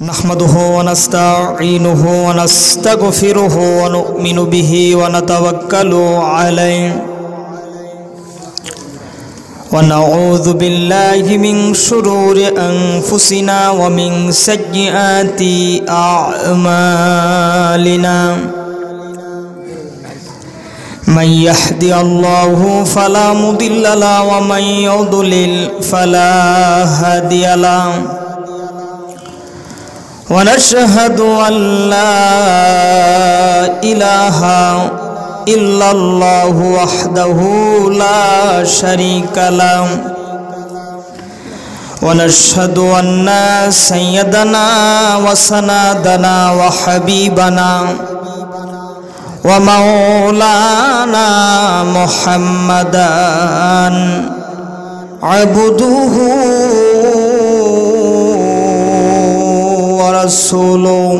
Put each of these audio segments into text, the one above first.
नहमदुहु व नस्तईनुहु व नस्तगफिरुहु व नु'मिनु बिहि व नतवक्कलु अलैहि व नऊज़ु बिल्लाहि मिन शुरूरि अनफुसिना व मिन सय्यिआति अअमालिना मन यहदियल्लाहु फला मुदिल्ल लहु व मन युद्लिल फला हादिय लहु वनशहदु अल्ला इलाहा इल्लल्लाहु वहदहु ला शरीका लहु वनशहदु अन्ना सय्यदना व सनदना व हबीबना व मौलाना मुहम्मदन अब्दुहु रसूलुहु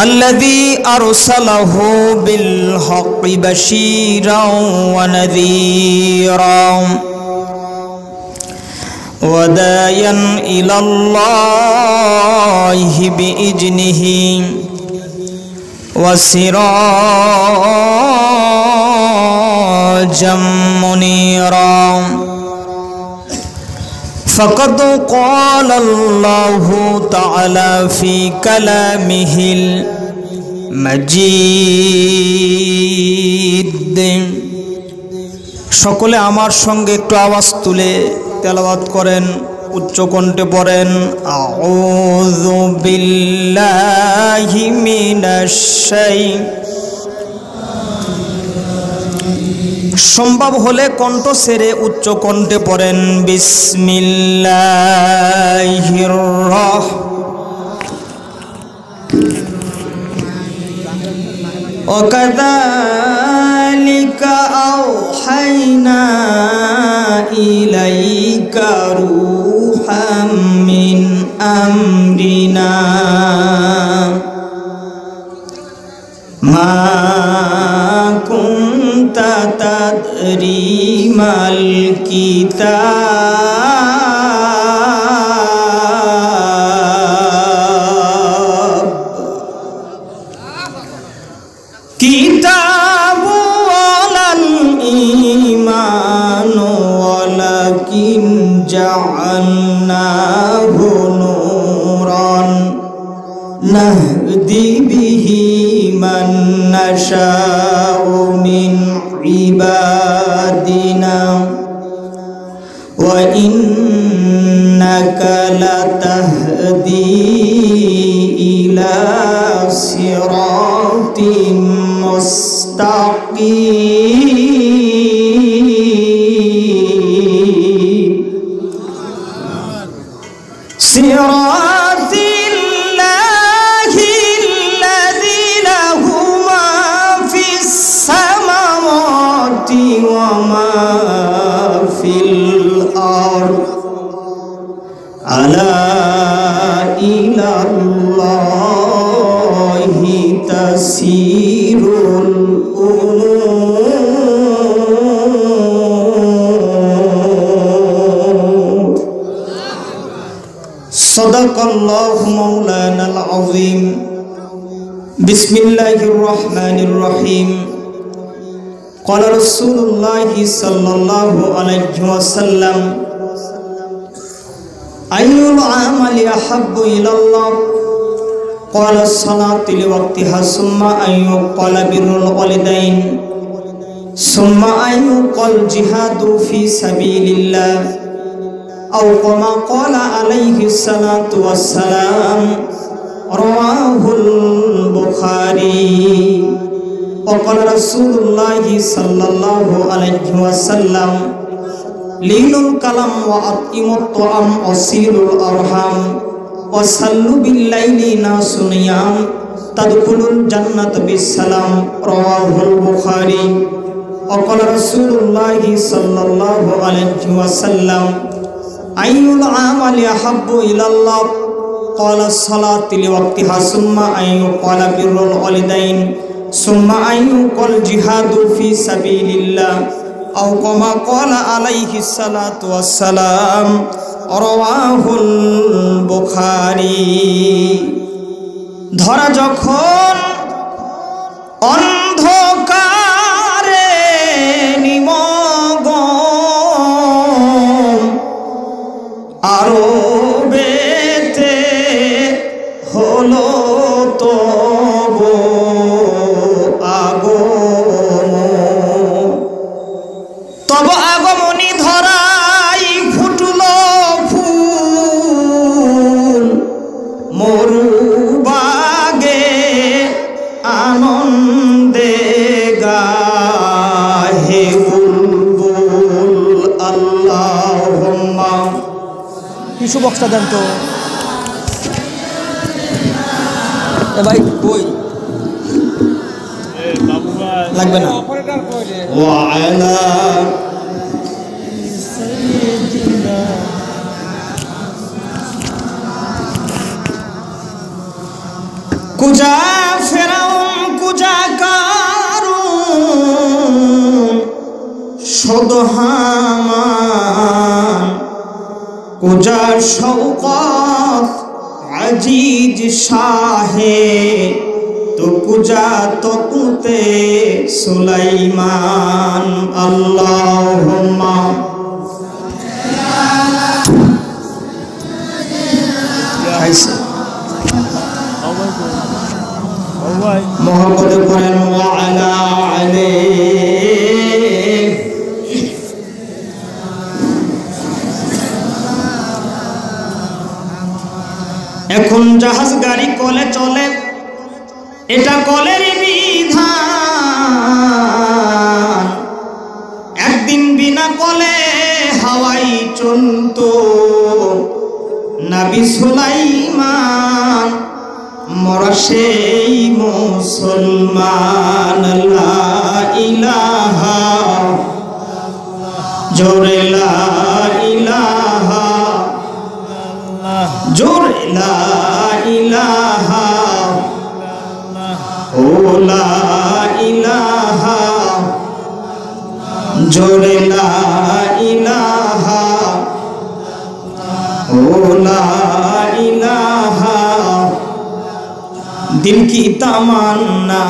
अल्लज़ी अरसलहु बिल्हक़्क़ि बशीरन व नज़ीरन व दायन इलल्लाहि बिइज़्निहि व सिराजम मुनीरा फ़क़द क़ाल अल्लाहु तआला फ़ी कलामिहिल मजीद। সকলে আমার সঙ্গে একটু আওয়াজ তুলে তেলাওয়াত করেন, উচ্চ কণ্ঠে পড়েন আউযু বিল্লাহি মিনাশ সম্ভব হলে কণ্ঠ ছেড়ে উচ্চ কণ্ঠে পড়েন বিসমিল্লাহির ওয়াকাযালিকা আওহাইনা ইলাইকা রূহাম মিন আমরিনা মা কুনতা তাদরি মাল কিতাব কিতাবু ওয়ালাল ঈমান ওয়ালাকিন জাআলনাহু নূরান নাহদি বিহি মান নাশাউ মিন ইবাদিনা ওয়া ইন্নাকা লাতাহদি ইলা সিরাতিম মুস্তাকিম সিরাতিল লাহি আল্লাযী লাহু মা ফিস সামাওয়াতি ওয়া মা ফিল আরদ আলা ইলাল্লাহি তাসিরুল উমুর। সদাকাল্লাহু মাওলানাল আযীম। বিসমিল্লাহির রহমানির রহিম। ক্বালা রাসূলুল্লাহি সাল্লাল্লাহু আলাইহি ওয়াসাল্লাম আইয়ুল আমালি আহাব্বু ইলাল্লাহ ক্বালা as-সালাতু লিওয়াক্তিহা সুম্মা আইয়ু ক্বালা বিররুল ওয়ালিদাইন সুম্মা আইয়ু ক্বাল জিহাদু ফি সাবিলিল্লাহ আও কামা ক্বালা আলাইহিস সালাতু ওয়াস সালাম রাওয়াহুল বুখারী। وقال رسول الله صلى الله عليه وسلم لينوا الكلام وأطعموا الطعام وصلوا الأرحام وصلوا بالليل ناس نيام تدخلوا الجنة بالسلام رواه البخاري। وقال رسول الله صلى الله عليه وسلم أي العمل أحب إلى الله قال الصلاة لوقتها ثم أي قال بر الوالدين ثم أي قال جهاد في سبيل الله أو كما قال عليه الصلاة والسلام রাওয়াহুল বাড়ি। ধরা যখন অন্ধকারে নিমগ্ন, আরো বেতে হলো তব আগমন। তব আগমনী ধরাই ফুটলো ফুল, মরুবাগে আনন্দে গাহে বুলবুল। আল্লাহুম্মা টিস্যু বক্সটা দেন তো ভাই, কই লাগবে না। ওয়ালা কুজা ফেরাউন কুজা কারুন সদহামান, কুজা শওকত আজিজ শাহে, তো কুজা তকুতে সুলাইমান। আল্লাহুম্মা মোহাম্মদ পড়েন ওয়া আলা আলাইহি। এখন জাহাজ গাড়ি কলে চলে, এটা কলের বিধান। একদিন বিনা কলে হাওয়াই চলতো, নবী সুলাইমান মরা সেই মুসলমান। লা ইলাহা জোরে লা ইলাহা, জোরে লা ইলাহা, ও লা ইলাহা, জোরে লা ইলাহা, ও লা ইলাহা। दिल की तमन्ना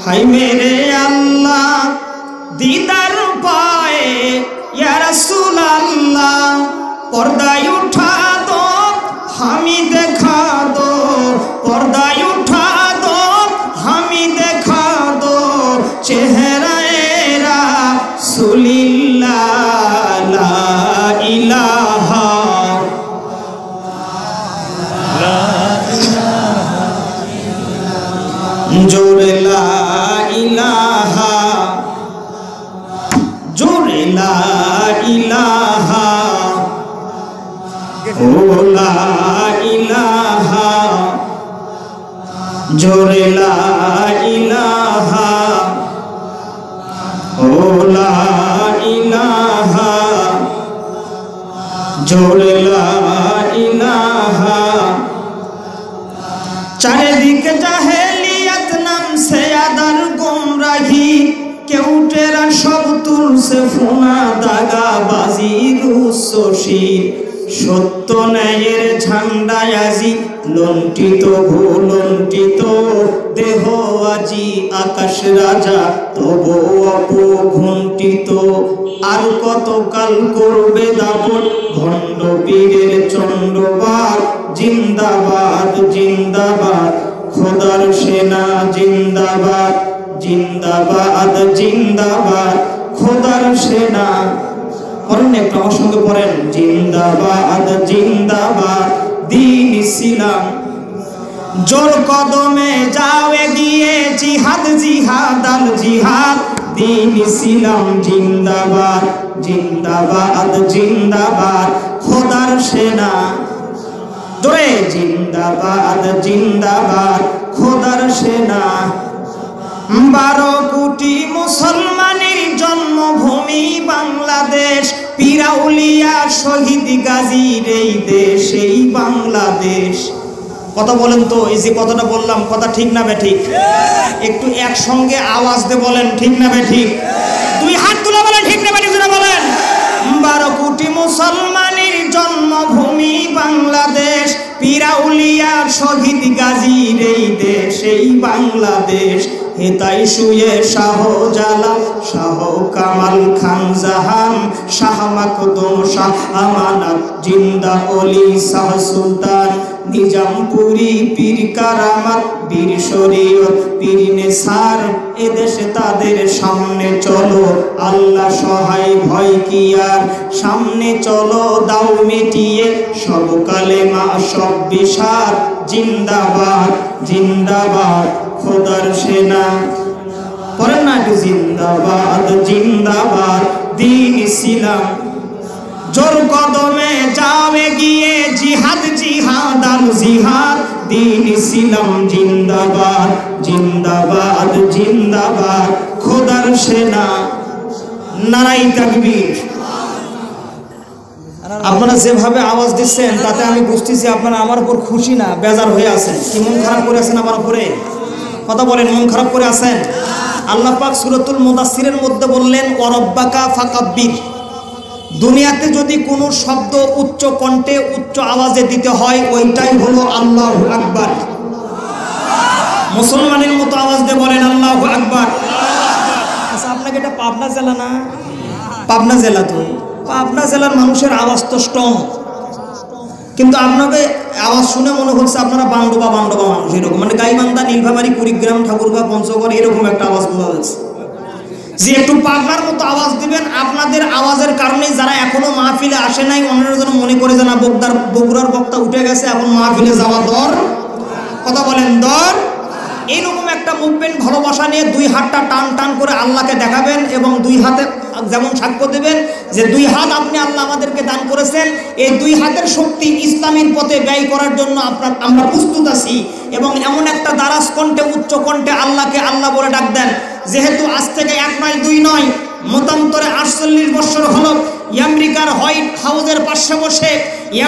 हाय मेरे अल्लाह, दीदार पाए या रसूल अल्लाह। पर्दा उठा दो हमें देखा दो, पर्दा उठा दो हमें देखा दो, चेहरा रसूलिल्लाह। ला इलाहा जोरे ला इलाहा, जोरे ला इलाहा, ओ ला इलाहा, जोरे ला इलाहा, ओ ला इलाहा, जोरे ला इलाहा। चारिदिके जाहेलियत नाम से आदर गुमराही, केउटेरा सब तुलसे फुना दागाबाजी रुसोशी। সত্য ন্যায়ের ঝান্ডা আজি লুণ্ঠিত ভুলুণ্ঠিত, দেহ আজি আকাশ রাজা তবু অপঘুণ্ঠিত। আর কতকাল করবে দাপট ভণ্ড পীরের চণ্ডবাদ। জিন্দাবাদ জিন্দাবাদ খোদার সেনা, জিন্দাবাদ জিন্দাবাদ জিন্দাবাদ খোদার সেনা। পড়েন একটু আমার সঙ্গে পড়েন, জিন্দাবাদ জিন্দাবাদ দিন ইসলাম। জোর কদমে যাও এগিয়ে, জিহাদ জিহাদ আল জিহাদ দিন ইসলাম। জিন্দাবাদ জিন্দাবাদ জিন্দাবাদ খোদার সেনা, জোরে জিন্দাবাদ জিন্দাবাদ খোদার সেনা। 12 কোটি মুসলমানের জন্মভূমি বাংলাদেশ, পীরাউলিয়া শহীদ গাজীর এই দেশ, এই বাংলাদেশ। কথা বলেন তো, এই যে কথাটা বললাম কথা ঠিক না বেঠিক? একটু একসঙ্গে আওয়াজ দিয়ে বলেন ঠিক না বেঠিক? দুই হাত তুলে বলেন ঠিক না বেঠিক বলেন। 12 কোটি মুসলমানের জন্মভূমি বাংলাদেশ, পিরাউলিয়া শহীদ গাজীর এই দেশ এই বাংলাদেশ, হেতাই শুয়ে শাহজালাল শাহ কামাল খান জাহান, শাহ মাকদুম শাহ আমানত, জিন্দা অলি শাহ সুলতান, নিজামপুরি পীর কারামাত, বীর শরীয়ত পীর নেসার, এদেশে তাদের সামনে চলো আল্লাহ সহায় ভয় কি আর, সামনে চলো দাও মিটিয়ে সব কালেমা সব বিষাদ, জিন্দাবাদ জিন্দাবাদ খোদার সেনা। পড়েন না একটু, জিন্দাবাদ জিন্দাবাদ দ্বীন ইসলাম, জোর কদমে যাবে গিয়ে জিহাদ জিহাদ আর জিহাদ, দ্বীন ইসলাম জিন্দাবাদ জিন্দাবাদ জিন্দাবাদ খোদার সেনা। নারাই তাকবীর। আপনারা যেভাবে আওয়াজ দিচ্ছেন তাতে আমি বুঝতেছি আপনারা আমার উপর খুশি না, বেজার হয়ে আছেন। কি মন খারাপ করে আছেন আমার উপরে? কথা বলেন, মন খারাপ করে আছেন? আল্লাহ পাক সূরাতুল মুদাসসিরের মধ্যে বললেন ওয়ারাব্বাকা ফাকাব্বির। দুনিয়াতে যদি কোনো শব্দ উচ্চ কণ্ঠে উচ্চ আওয়াজে দিতে হয় ওইটাই হলো আল্লাহু আকবার। মুসলমানের মতো আওয়াজ দিয়ে বলেন আল্লাহু আকবার। আচ্ছা, আপনাকে এটা পাবনা জেলা না? পাবনা জেলা তো, পাবনা জেলার মানুষের আওয়াজ তো স্ট্রং, কিন্তু আপনাকে আওয়াজ শুনে মনে হচ্ছে আপনারা বান্ডবা বান্ডবা মানুষ, এরকম মানে গাইবান্ধা, নীলফামারী, কুড়িগ্রাম, ঠাকুরগাঁও, পঞ্চগড় এরকম একটা আওয়াজ বোঝা যাচ্ছে। যে একটু পাবনার মতো আওয়াজ দিবেন, আপনাদের আওয়াজের কারণে যারা এখনো মাহফিলে আসে নাই অন্যের জন্য মনে করে যে না বগুড়ার বক্তা উঠে গেছে, এখন মাহফিলে যাওয়া দর। কথা বলেন দর। এইরকম একটা মুভমেন্ট ভালোবাসা নিয়ে দুই হাতটা টান টান করে আল্লাহকে দেখাবেন এবং দুই হাতে যেমন সাক্ষ্য দেবেন যে দুই হাত আপনি আল্লাহ আমাদেরকে দান করেছেন, এই দুই হাতের শক্তি ইসলামের পথে ব্যয় করার জন্য আমরা প্রস্তুত আছি। এবং এমন একটা দারাজ কণ্ঠে উচ্চ কণ্ঠে আল্লাহকে আল্লাহ বলে ডাক দেন। যেহেতু আজ থেকে 1 নয় 2 নয়, মতান্তরে 48 বছর হলো আমেরিকার হোয়াইট হাউসের পাশে বসে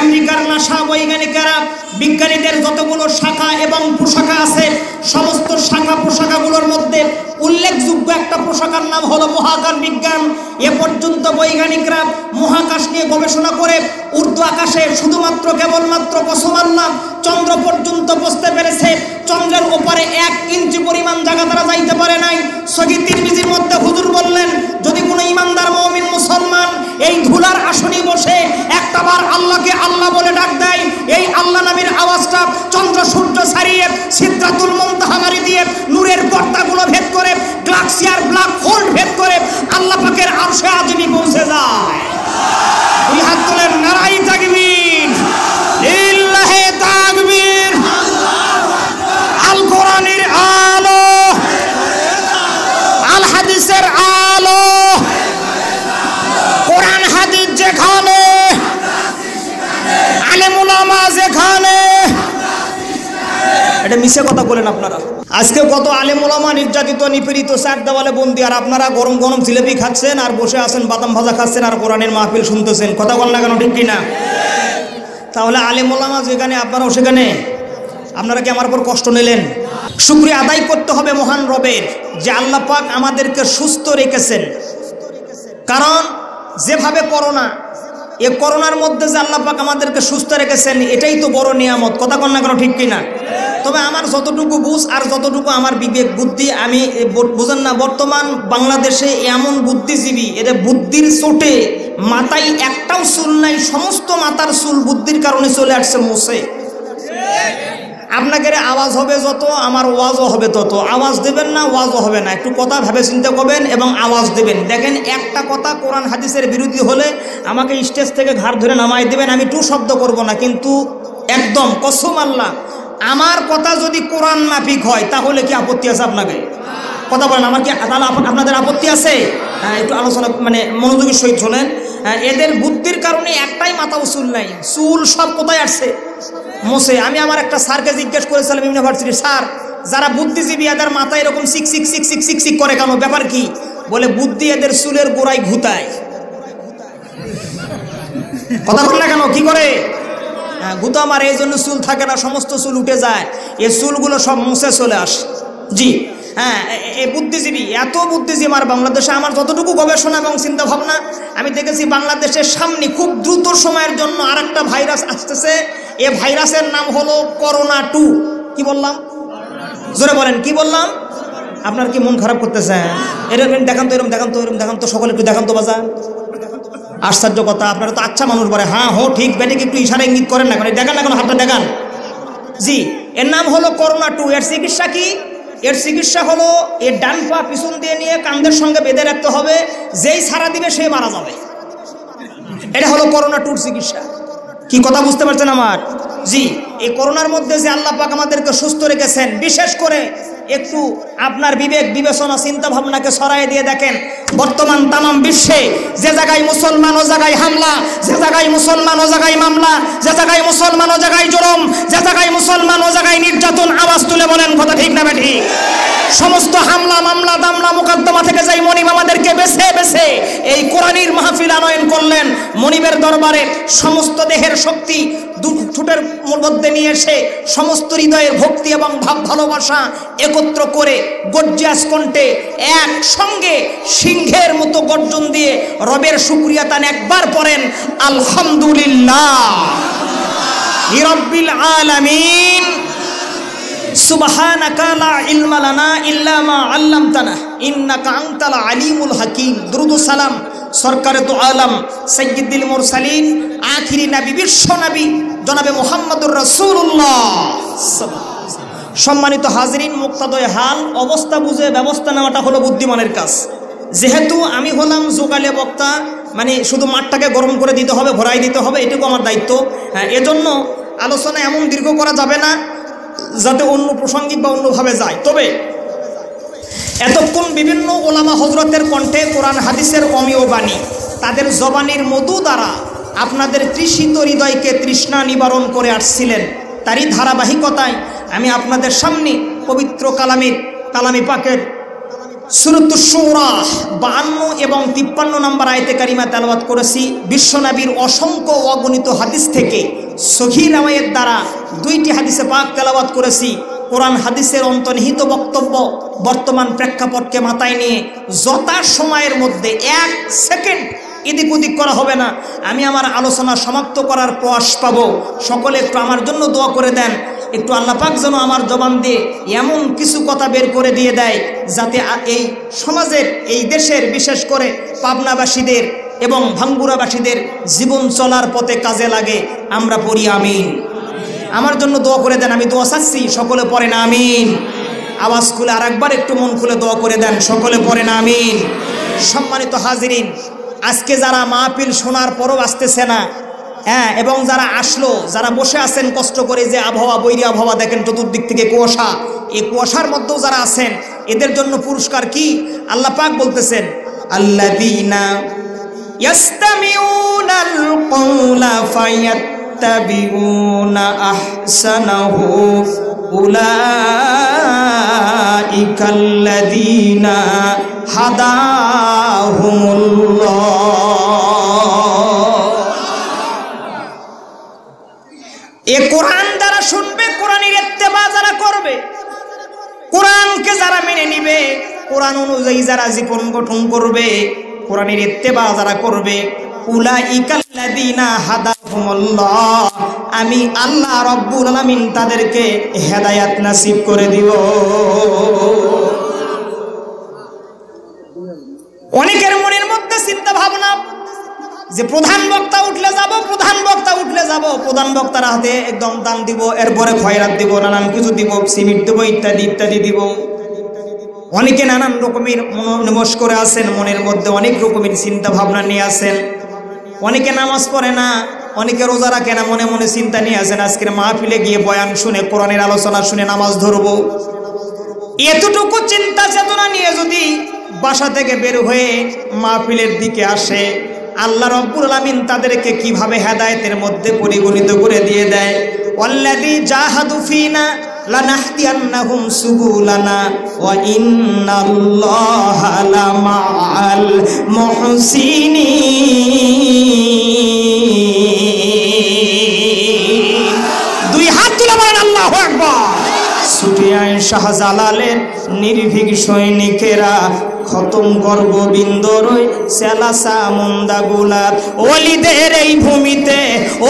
আমেরিকার নাসা বৈজ্ঞানিকেরা বিজ্ঞানীদের যতগুলো শাখা এবং প্রশাখা আছে সমস্ত শাখা প্রশাখাগুলোর মধ্যে উল্লেখযোগ্য একটা প্রশাখার নাম হলো মহাকাশ বিজ্ঞান। এ পর্যন্ত বৈজ্ঞানিকরা মহাকাশ নিয়ে গবেষণা করে ঊর্ধ্ব আকাশে শুধুমাত্র কেবলমাত্র কসম আল্লাহ চন্দ্র পর্যন্ত পৌঁছতে পেরেছে। চন্দ্রের উপরে 1 ইঞ্চি পরিমাণ জায়গা তারা যাইতে পারে নাই। সহিহ তিরমিজির মধ্যে হুজুর বললেন, যদি কোনো ইমানদার মুমিন মুসলমান এই ধুলার আসনে বসে একটাবার আল্লাহকে আল্লাহ বলে ডাক দেয়, এই আল্লাহ নামের আওয়াজটা চন্দ্র সূর্য ছাড়িয়ে সিদরাতুল মুনতাহা মারি দিয়ে নূরের পর্দাগুলো ভেদ করে গ্যালাক্সি আর ব্ল্যাক হোল ভেদ করে আল্লাহ পাকের আরশে আজিমি পৌঁছে যায়। দুই হাত তুলে নারাই তাকবীর, লিল্লাহি তাকবীর। আল কোরআনের আলো, আল হাদিসের আলো, কোরআন হাদিস যেখানে, আলেম উলামা যেখানে। এটা মিছে কথা বলেন আপনারা। আজকে কত আলেম ওলামা নির্যাতিত নিপীড়িত চার দেওয়ালে বন্দি, আর আপনারা গরম গরম জিলেপি খাচ্ছেন আর বসে আছেন বাদাম ভাজা খাচ্ছেন আর কোরআনের মাহফিল শুনতেছেন। কথা বল না কেন, ঠিক কিনা? তাহলে আলেম ওলামা যেখানে আপনারাও সেখানে। আপনারা কি আমার উপর কষ্ট নিলেন? শুকরিয়া আদায় করতে হবে মহান রবের যে আল্লাহ পাক আমাদেরকে সুস্থ রেখেছেন। কারণ যেভাবে করোনা, এই করোনার মধ্যে যে আল্লাহ পাক আমাদেরকে সুস্থ রেখেছেন এটাই তো বড় নিয়ামত। কথা বল না কেন, ঠিক কিনা? তবে আমার যতটুকু বুঝ আর যতটুকু আমার বিবেক বুদ্ধি, আমি বুঝেন না, বর্তমান বাংলাদেশে এমন বুদ্ধিজীবী, এদের বুদ্ধির চোটে মাথায় একটাও চুল নাই, সমস্ত মাথার চুল বুদ্ধির কারণে চলে আসছে মোছে। আপনাকে আওয়াজ হবে যত, আমার ওয়াজও হবে তত। আওয়াজ দেবেন না, ওয়াজও হবে না। একটু কথা ভেবে চিন্তা করবেন এবং আওয়াজ দেবেন। দেখেন, একটা কথা কোরআন হাদিসের বিরোধী হলে আমাকে স্টেজ থেকে ঘাড় ধরে নামাই দেবেন, আমি টু শব্দ করব না। কিন্তু একদম কসম আল্লাহ, আমার কথা যদি কোরআন মাফিক হয় তাহলে কি আপত্তি আছে আপনাকে? কথা বলেন, আমার কি তাহলে আপনাদের আপত্তি আছে? হ্যাঁ, একটু আলোচনা মানে মনোযোগের সহিত শোনেন। এদের বুদ্ধির কারণে একটাই মাথা চুল নাই, চুল সব কোথায় আসছে? মোছে। আমি আমার একটা স্যারকে জিজ্ঞেস করেছিলাম ইউনিভার্সিটির, স্যার যারা বুদ্ধিজীবী এদের মাথায় এরকম সিক সিক সিক সিক সিক সিক করে কেন, ব্যাপার কি? বলে বুদ্ধি এদের চুলের গোড়ায় ঘুতায়। কথা বল না কেন, কি করে? গুতা মারে, এই জন্য চুল থাকে না, সমস্ত চুল উঠে যায়। এই চুলগুলো সব মুছে চলে আসে। জি হ্যাঁ, এই বুদ্ধিজীবী, এত বুদ্ধিজীবী আর বাংলাদেশে আমার যতটুকু গবেষণা এবং চিন্তা ভাবনা আমি দেখেছি, বাংলাদেশের সামনে খুব দ্রুত সময়ের জন্য আর একটা ভাইরাস আসতেছে। এ ভাইরাসের নাম হলো করোনা 2। কি বললাম? জোরে বলেন, কি বললাম? আপনার কি মন খারাপ করতেছে? এরকম দেখান তো, এরকম দেখান তো, এরকম দেখান তো, সকলে একটু দেখান তো বাজার। আশ্চর্য কথা, আপনারা তো আচ্ছা মানুষ বলে, হ্যাঁ হো ঠিক বেটিকে একটু ইশারা ইঙ্গিত করেন না, মানে দেখান না, কোনো হাতটা দেখান। জি, এর নাম হলো করোনা 2। এর চিকিৎসা কি? এর চিকিৎসা হলো এর ডান পা পিছন দিয়ে নিয়ে কাঁধের সঙ্গে বেঁধে রাখতে হবে, যেই সারা দিবে সে মারা যাবে। এটা হলো করোনা 2 চিকিৎসা। কি কথা বুঝতে পারছেন আমার? জি, এই করোনার মধ্যে যে আল্লাহ পাক আমাদেরকে সুস্থ রেখেছেন, বিশেষ করে একটু আপনার বিবেক বিবেচনা চিন্তা ভাবনাকে সরাই দিয়ে দেখেন, বর্তমান তামাম বিশ্বে যে জায়গায় মুসলমান ও জায়গায় হামলা, যে জায়গায় মুসলমান ও জায়গায় মামলা, যে জায়গায় মুসলমান ও জায়গায় জুলুম, যে জায়গায় মুসলমান ও জায়গায় নির্যাতন, আওয়াজ তুলে বলেন কথা ঠিক না বেঠি? সমস্ত হামলা মামলা দামলা মোকদ্দমা থেকে যাই মনিব আমাদেরকে বেছে বেছে এই কোরআনের মাহফিল আনয়ন করলেন। মনিবের দরবারে সমস্ত দেহের শক্তি ঠোঁটের মধ্যে নিয়ে এসে সমস্ত হৃদয়ের ভক্তি এবং ভাব ভালোবাসা একত্র করে গর্জিয়াস কণ্ঠে একসঙ্গে সিংহের মতো গর্জন দিয়ে রবের শুকরিয়া তান একবার পড়েন, আলহামদুলিল্লাহ রাব্বিল আলামিন, সুবহানাকা লা ইলমা লানা ইল্লা মা আল্লামতানা ইন্নাকা আনতাল আলিমুল হাকিম। দুরুদ ও সালাম সরকারে দু আলম সাইয়্যিদুল মুরসালিন আখিরি নবী বিশ্ব নবী জনাবে মুহাম্মদুর রাসূলুল্লাহ। সম্মানিত হাজরিন, মুক্তাদয় হাল, অবস্থা বুঝে ব্যবস্থা নেওয়াটা হলো বুদ্ধিমানের কাজ। যেহেতু আমি হলাম যোগালে বক্তা, মানে শুধু মাঠটাকে গরম করে দিতে হবে, ভরাই দিতে হবে, এটুকু আমার দায়িত্ব। এজন্য আলোচনা এমন দীর্ঘ করা যাবে না যাতে অন্য প্রাসঙ্গিক বা অন্যভাবে যায়। তবে এতক্ষণ বিভিন্ন ওলামা হজরতের কণ্ঠে কোরআন হাদিসের অমীয় বাণী, তাদের জবানির মধু দ্বারা আপনাদের তৃষিত হৃদয়কে তৃষ্ণা নিবারণ করে আসছিলেন। তারই ধারাবাহিকতায় আমি আপনাদের সামনে পবিত্র কালামি পাকের সূরাতুশ শূরা 52 এবং 53 নম্বর আয়াতে কারিমা তেলাওয়াত করেছি। বিশ্বনবীর অসংখ্য অগণিত হাদিস থেকে সহিহ রাওয়ায়াত দ্বারা 2টি হাদিসে পাক তেলাওয়াত করেছি। কোরআন হাদিসের অন্তর্নিহিত বক্তব্য বর্তমান প্রেক্ষাপটকে মাথায় নিয়ে যথা সময়ের মধ্যে 1 সেকেন্ড এদিক ওদিক করা হবে না। আমি আমার আলোচনা সমাপ্ত করার প্রয়াস পাবো। সকলে একটু আমার জন্য দোয়া করে দেন, একটু আল্লাহ পাক যেন আমার জবান দিয়ে এমন কিছু কথা বের করে দিয়ে দেয় যাতে এই সমাজের, এই দেশের, বিশেষ করে পাবনাবাসীদের এবং ভাঙ্গুরাবাসীদের জীবন চলার পথে কাজে লাগে। আমরা পড়ি আমিন। আমার জন্য দোয়া করে দেন, আমি দোয়া চাচ্ছি, সকলে পড়েন আমিন। আওয়াজ খুলে আরেকবার একটু মন খুলে দোয়া করে দেন, সকলে পড়েন আমিন। সম্মানিত হাজিরিন, আজকে যারা মাহফিল শোনার পরও আসতেছে না, হ্যাঁ, এবং যারা আসলো, যারা বসে আছেন কষ্ট করে, যে আবহাওয়া, বৈরী আবহাওয়া দেখেন, চতুর্দিক থেকে কুয়াশা, এই কুয়াশার মধ্যেও যারা আছেন, এদের জন্য পুরস্কার কি? আল্লাহ পাক বলতেছেন, আল্লাযীনা ইয়াসতামিউনাল কওলা ফায়াত্তাবিউনা আহসানাহু উলাইকাল্লাযীনা হাদাহুমুল্লাহ। এ কোরআন দ্বারা শুনবে, কোরআনের ইত্তেবা যারা করবে, কোরআনকে যারা মেনে নিবে, কোরআন অনুযায়ী যারা জীবন গঠন করবে, কোরআনের ইত্তেবা যারা করবে, উলাইকাল্লাযীনা হাদাহুমুল্লাহ, আমি আল্লাহ রাব্বুল আলামিন তাদেরকে হেদায়েত নসিব করে দিব। অনেকের মনের মধ্যে চিন্তা ভাবনা যে প্রধান বক্তা উঠলে যাব, প্রধান বক্তা উঠলে যাব, প্রধান বক্তার হাতে একদম দান দিব, এরপরে খয়রাত দিব, নানান কিছু দিব, সিমেন্ট দেবো, ইত্যাদি ইত্যাদি দিব। অনেকে নানান রকমের মনোনিবেশ করে আছেন, মনের মধ্যে অনেক রকমের চিন্তা ভাবনা নিয়ে আসেন। অনেকে নামাজ পড়ে না, অনেকে রোজা রাখে না, মনে মনে চিন্তা নিয়ে আসেন আজকের মাহফিলে গিয়ে বয়ান শুনে, কোরআনের আলোচনা শুনে নামাজ ধরবো। এতটুকু চিন্তা চেতনা নিয়ে যদি বাসা থেকে বের হয়ে মাহফিলের দিকে আসে, আল্লাহ রাব্বুল আলামিন তাদেরকে কিভাবে হেদায়েতের মধ্যে পরিগণিত করে দিয়ে দেয়। ওয়াল্লাযী জাহাদু ফিনা লানাহদিয়ান্নাহুম সুবুলানা ওয়া ইন্নাল্লাহা লামাআল মুহসিনিন। দুই হাত তুলে বলেন আল্লাহু আকবার। ছুটে আয় শাহজালালের নির্ভীক সৈনিকেরা, খতম কর গোবিন্দর ওই সেলাসা মুন্দাগুলার। অলিদের এই ভূমিতে,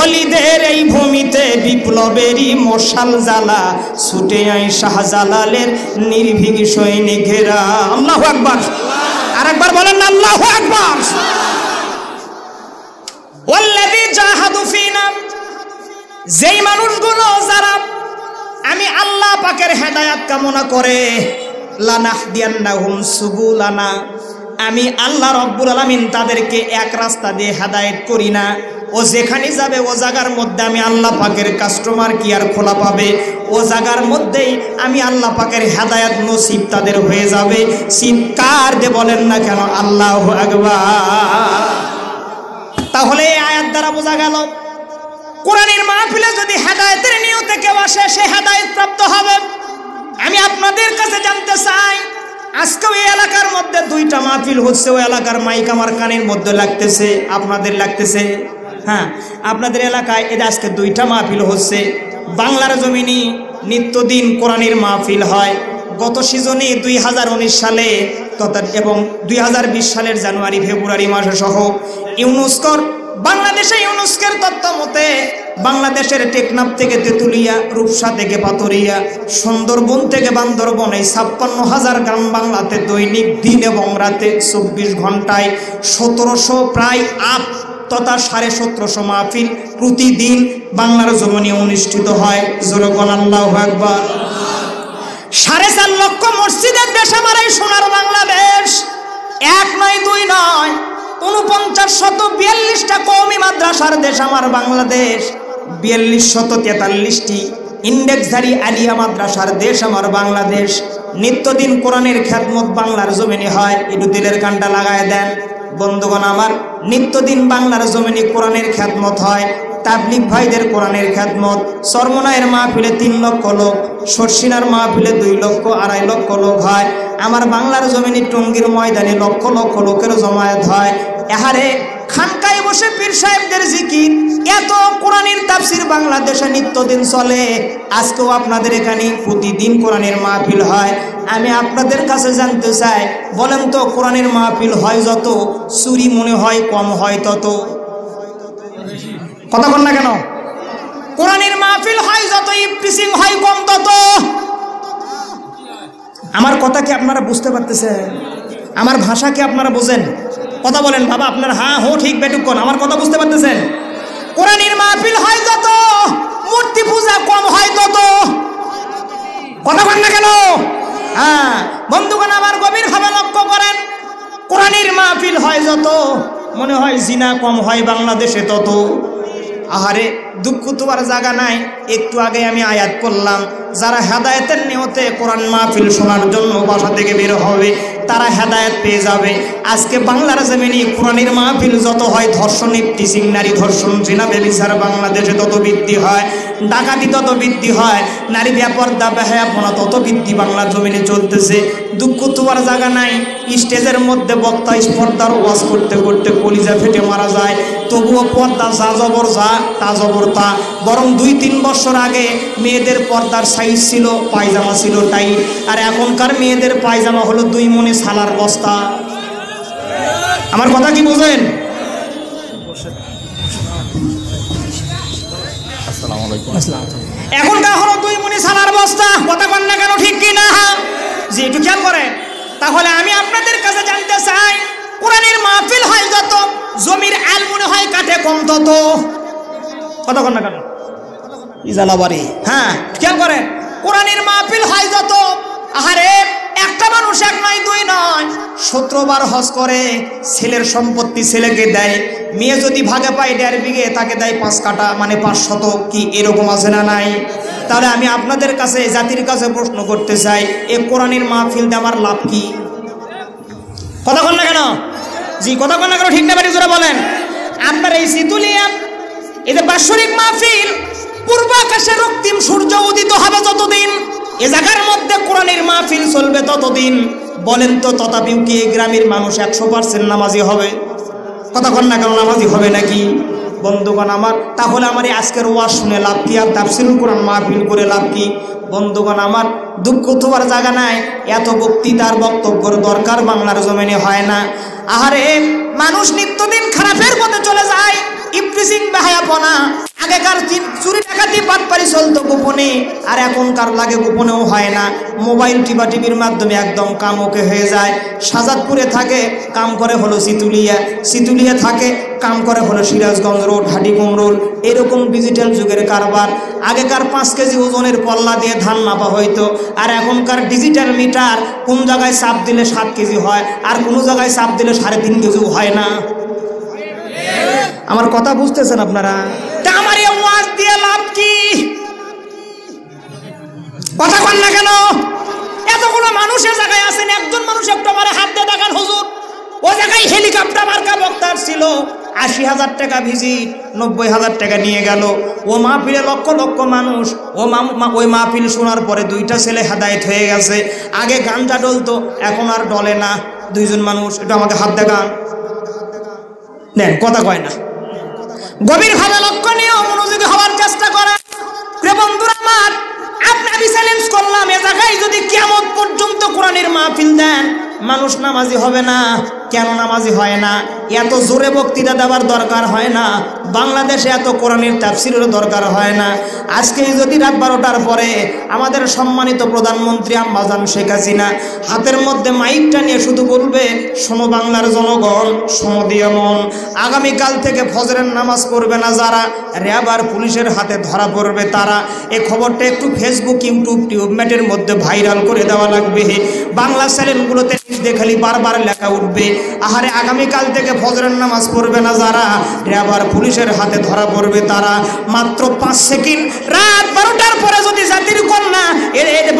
অলিদের এই ভূমিতে বিপ্লবেরই মশাল জ্বালা, ছুটে আয় শাহজালালের নির্ভীক সৈনিকেরা। আল্লাহু আকবার। আরেকবার বলেন না আল্লাহু আকবার। ওয়াল্লাযী জাহাদু ফিনা, যেই মানুষগুলো যারা আমি আল্লাহ পাকের হেদায়েত কামনা করে, লানাহদিয়ান্নাহুম সুবুলানা, আমি আল্লাহ রব্বুল আলামিন তাদেরকে এক রাস্তা দিয়ে হেদায়েত করি না। ও যেখানে যাবে ও জায়গার মধ্যে আমি আল্লাহ পাকের কাস্টমার কি আর খোলা পাবে, ও জায়গার মধ্যেই আমি আল্লাহ পাকের হেদায়েত নসিব তাদের হয়ে যাবে। চিৎকার দিয়ে বলেন না কেন আল্লাহু আকবার। তাহলে এই আয়াত দ্বারা বোঝা গেল কোরআনের মাহফিলে যদি হেদায়েতের নিয়তে কেউ আসে সে হেদায়েত প্রাপ্ত হবে। আমি আপনাদের কাছে জানতে চাই, আজকে ওই এলাকার মধ্যে দুইটা মাহফিল হচ্ছে, ওই এলাকার মাইক আমার কানের মধ্যে লাগতেছে, আপনাদের লাগতেছে। হ্যাঁ, আপনাদের এলাকায় এটা আজকে দুইটা মাহফিল হচ্ছে। বাংলার জমিনে নিত্যদিন কোরআনের মাহফিল হয়। গত সিজনে 2019 সালে তথা এবং 2020 সালের জানুয়ারি ফেব্রুয়ারি মাসে সহ ইউনেস্কোর বাংলাদেশে ইউনেস্কোর তথ্য মতে বাংলাদেশের টেকনাফ থেকে তেতুলিয়া, রূপসা থেকে পাথরিয়া, সুন্দরবন থেকে বান্দরবন, এই 56,000 গ্রাম বাংলাতে দৈনিক দিন এবং রাতে 24 ঘন্টায় 1700 প্রায় আপ তথা 1750 মাহফিল প্রতিদিন বাংলার জমিনে অনুষ্ঠিত হয়। জোরগণ আল্লাহু আকবার। 4.5 লক্ষ মসজিদের দেশ আমার এই সোনার বাংলাদেশ। এক নয়, দুই নয়, 4942টা কওমি মাদ্রাসার দেশ আমার বাংলাদেশ। 4243টি ইন্ডেক্সধারী আলিয়া মাদ্রাসার দেশ আমার বাংলাদেশ। নিত্যদিন কোরআনের খেদমত বাংলার জমিনে হয়। একটু দিলের কানটা লাগায় দেন বন্ধুগণ আমার। নিত্যদিন বাংলার জমিনে কোরআনের খেদমত হয়। তাবলিগ ভাইদের কোরআনের খেদমত। চরমনায়ের মাহফিলে 3 লক্ষ লোক, শর্ষিনার মাহফিলে 2 লক্ষ 2.5 লক্ষ লোক হয়। আমার বাংলার জমিনে টঙ্গীর ময়দানে লক্ষ লক্ষ লোকের জমায়েত হয়। এহারে খানকায় বসে পীর সাহেবদের জিকির, এত কোরআনের তাফসির বাংলাদেশে নিত্যদিন চলে। আজকেও আপনাদের এখানে প্রতিদিন কোরআনের মাহফিল হয়। আমি আপনাদের কাছে জানতে চাই, বলেন তো কোরআনের মাহফিল হয় যত, চুরি মনে হয় কম হয় তত? কথা বল না কেন? কোরআনের মাহফিল হয় যত, ইফটিসিং হয় কম তত। আমার কথা কি আপনারা বুঝতে পারতেছেন? আমার ভাষা কি আপনারা বোঝেন? কথা বলেন বাবা, আপনার হ্যাঁ হো ঠিক বেটুকন, আমার কথা বুঝতে পারতেছেন? কোরআনের মাহফিল হয় যত, মূর্তি পূজা কম হয় তত। কথা বল না কেন? হ্যাঁ বন্ধুগণ আমার, গভীরভাবে লক্ষ্য করেন। কোরআনের মাহফিল হয় যত, মনে হয় জিনা কম হয় বাংলাদেশে তত। আহারে দুঃখ তোমার জায়গা নাই। একটু আগে আমি আয়াত করলাম, যারা হেদায়েতের নিয়তে কোরআন মাহফিল শোনার জন্য বাসা থেকে বের হবে তারা হেদায়েত পেয়ে যাবে। আজকে বাংলার জমিনে কোরআনের মাহফিল যত হয়, ধর্ষণ, ইফটিসিং, নারী ধর্ষণ, জিনা ব্যভিচার বাংলাদেশে তত বৃদ্ধি হয়, ডাকাতি তত বৃদ্ধি হয়, নারী বেপরদা বেহায়াপনা তত বৃদ্ধি বাংলার জমিনে চলতেছে। দুঃখ তোমার জায়গা নাই। স্টেজের মধ্যে বক্তা স্পর্ধার ওয়াজ করতে করতে কলিজা ফেটে মারা যায়, তবুও পর্দা যা জবর যা তা জবর তা। বরং 2-3 বছর আগে মেয়েদের পর্দার সাইজ ছিল, পায়জামা ছিল টাইট, আর এখনকার মেয়েদের পায়জামা হলো 2 মণি সালার বস্তা। আমার কথা কি বোঝেন? এখনকার হলো 2 মণি সালার বস্তা। কথা বল না কেন? ঠিক কি না? জি, একটু খেয়াল করেন। তাহলে আমি আপনাদের কাছে জানতে চাই, কোরআনের মাহফিল হয় যত, জমির আল মনে হয় কাটে কম তত। কথা বল না কেন? ইজালাবাড়ি। হ্যাঁ খেয়াল করেন, কোরআনের মাহফিল হয় যত, আহারে একটা মানুষ 1 নয় 2 নয় 17 বার হজ করে। ছেলের সম্পত্তি ছেলেকে দেয়, মেয়ে যদি ভাগে পায় 1.5 বিঘে তাকে দেয় 5 কাঠা, মানে 500। কি এরকম আছে না নাই? তাহলে আমি আপনাদের কাছে, জাতির কাছে প্রশ্ন করতে চাই, এই কোরআনের মাহফিল দেওয়ার লাভ কি? কথা বল না কেন? জি, কথা বল না কেন? ঠিক না বাড়ি জোরে বলেন। আপনার এই সিতুলিয়া, এই যে বাৎসরিক মাহফিল, পূর্ব আকাশে রক্তিম সূর্য উদিত হবে যতদিন, এ জায়গার মধ্যে কোরআনের মাহফিল চলবে ততদিন। বলেন তো তথাপিও কি এই গ্রামের মানুষ 100% নামাজি হবে? কথা বল না কেন? নামাজি হবে নাকি? বন্ধুগণ আমার, তাহলে আমার আজকের ওয়াজ শুনে লাভ কি? আর তাফসীরুল কোরআন মাহফিল করে লাভ কি? বন্ধুগণ আমার দুঃখ তোমার জায়গা নাই, এত বক্তৃতার বক্তব্যের দরকার বাংলার জমিনে হয় না। আহারে মানুষ নিত্যদিন খারাপের পথে চলে যায়, ইফটিজিং বেহায়াপনা। আগেকার চুরি ডাকাতি বাটপারি চলতো গোপনে, আর এখনকার লাগে গোপনেও হয় না, মোবাইল টিভির মাধ্যমে একদম কাম ওকে হয়ে যায়। শাহজাদপুরে থাকে, কাম করে হলো সিতুলিয়া থাকে, কাম করে হলো সিরাজগঞ্জ রোড, হাটিকুম রোড। এরকম ডিজিটাল যুগের কারবার। আগেকার 5 কেজি ওজনের পল্লা দিয়ে ধান মাপা হইতো, আর এখনকার ডিজিটাল মিটার কোন জায়গায় চাপ দিলে 7 কেজি হয়, আর কোনো জায়গায় চাপ দিলে 3.5 কেজিও হয় না। আমার কথা বুঝতেছেন আপনারা? তা আমার এই ওয়াজ দিয়ে লাভ কি? কথা কন না কেন? এতগুলো মানুষের জায়গায় আছেন, একজন মানুষ একটু আমার হাত দিয়ে দেখান হুজুর, ও জায়গায় হেলিকপ্টার মার্কা বক্তার ছিল, 80,000 টাকা ভিজিট, 90,000 টাকা নিয়ে গেল। ও মাহফিলে লক্ষ লক্ষ মানুষ, ওই মাহফিল শোনার পরে 2টা ছেলে হেদায়েত হয়ে গেছে। আগে গানটা ডলতো, এখন আর ডলে না। 2জন মানুষ একটু আমাকে হাত দেখান, নেন, কথা কয় না। গভীরভাবে লক্ষণীয় মনোযোগী হওয়ার চেষ্টা করা। প্রিয় বন্ধুরা আমার, আপনাকে চ্যালেঞ্জ করলাম, এ জায়গায় যদি কিয়ামত পর্যন্ত কোরআনের মাহফিল দেন, মানুষ নামাজি হবে না। কেন নামাজি হয় না? এত জোরে বক্তৃতা দেওয়ার দরকার হয় না, বাংলাদেশে এত কোরআনের তাফসিরের দরকার হয় না। আজকে যদি রাত 12টার পরে আমাদের সম্মানিত প্রধানমন্ত্রী আম্মাজান শেখ হাসিনা হাতের মধ্যে মাইকটা নিয়ে শুধু বলবে, শোনো বাংলার জনগণ, শোনো দিয়ে মন, আগামীকাল থেকে ফজরের নামাজ পড়বে না যারা, র্যাব আর পুলিশের হাতে ধরা পড়বে তারা। এই খবরটা একটু ফেসবুক, ইউটিউব, টিউবমেটের মধ্যে ভাইরাল করে দেওয়া লাগবে। বাংলা চ্যানেলগুলোতে দেখালি বারবার লেখা উঠবে, আহারে আগামীকাল থেকে ফজরের নামাজ পড়বে না যারা, র্যাব আর পুলিশের হাতে ধরা পড়বে তারা। মাত্র 5 সেকেন্ড, রাত 12টার পরে যদি জাতির কন্যা,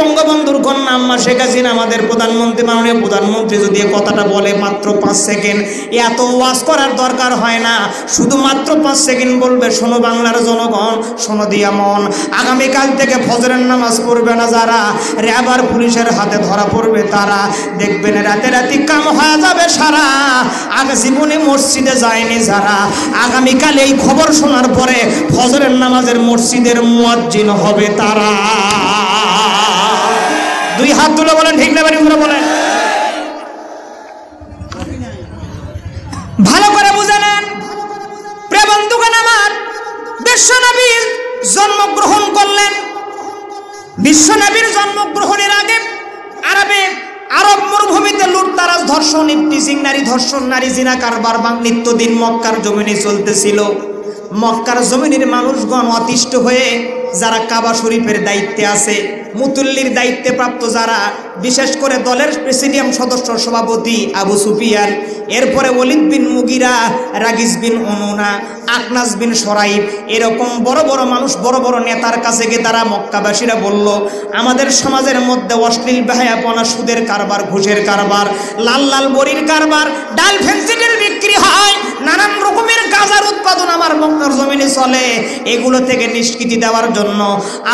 বঙ্গবন্ধুর কন্যা আম্মা শেখ হাসিনা, আমাদের প্রধানমন্ত্রী, মাননীয় প্রধানমন্ত্রী যদি এই কথাটা বলে, মাত্র 5 সেকেন্ড, এত ওয়াজ করার দরকার হয় না। শুধুমাত্র 5 সেকেন্ড বলবে, শোনো বাংলার জনগণ, শোনো দিয়া মন, আগামীকাল থেকে ফজরের নামাজ পড়বে না যারা, র্যাব আর পুলিশের হাতে ধরা পড়বে তারা। দেখবেন রাতে রাতে কাম হয়ে যাবে সারা। আগে জীবনে মসজিদে যায়নি যারা, আগামীকাল এই খবর শোনার পরে ফজরের নামাজের মসজিদের মুয়াজ্জিন হবে তারা। 2 হাত তুলে বলেন, ঠিক না বেরিয়ে বলেন। ভালো করে বুঝে নেন প্রিয় বন্ধুগণ আমার, বিশ্বনবী জন্মগ্রহণ করলেন। বিশ্বনবীর জন্মগ্রহণের আগে আরব মরুভূমিতে লুটতারাজ, ধর্ষণ, ইফটিজিং, নারী ধর্ষণ, নারী জিনা কারবার নিত্যদিন মক্কার জমিনে চলতেছিল। মক্কার জমিনের মানুষগণ অতিষ্ঠ হয়ে যারা কাবা শরীফের দায়িত্বে আছে, মুতুল্লির দায়িত্বে প্রাপ্ত যারা, বিশেষ করে দলের প্রেসিডিয়াম সদস্য সভাপতি আবু সুফিয়ান, এরপরে ওলিদ বিন মুগিরা, রাগিস বিন অনুনা, আকনাস বিন সরাইব, এরকম বড় বড় মানুষ, বড় বড় নেতার কাছে গিয়ে তারা মক্কাবাসীরা বলল, আমাদের সমাজের মধ্যে অশ্লীল বেহায়াপনা, সুদের কারবার, ঘুষের কারবার, লাল লাল বড়ির কারবার, ডাল ফেন্সিটের বিক্রি হয়, নানান রকমের গাঁজার উৎপাদন আমার মক্কার জমিনে চলে। এগুলো থেকে নিষ্কৃতি দেওয়ার জন্য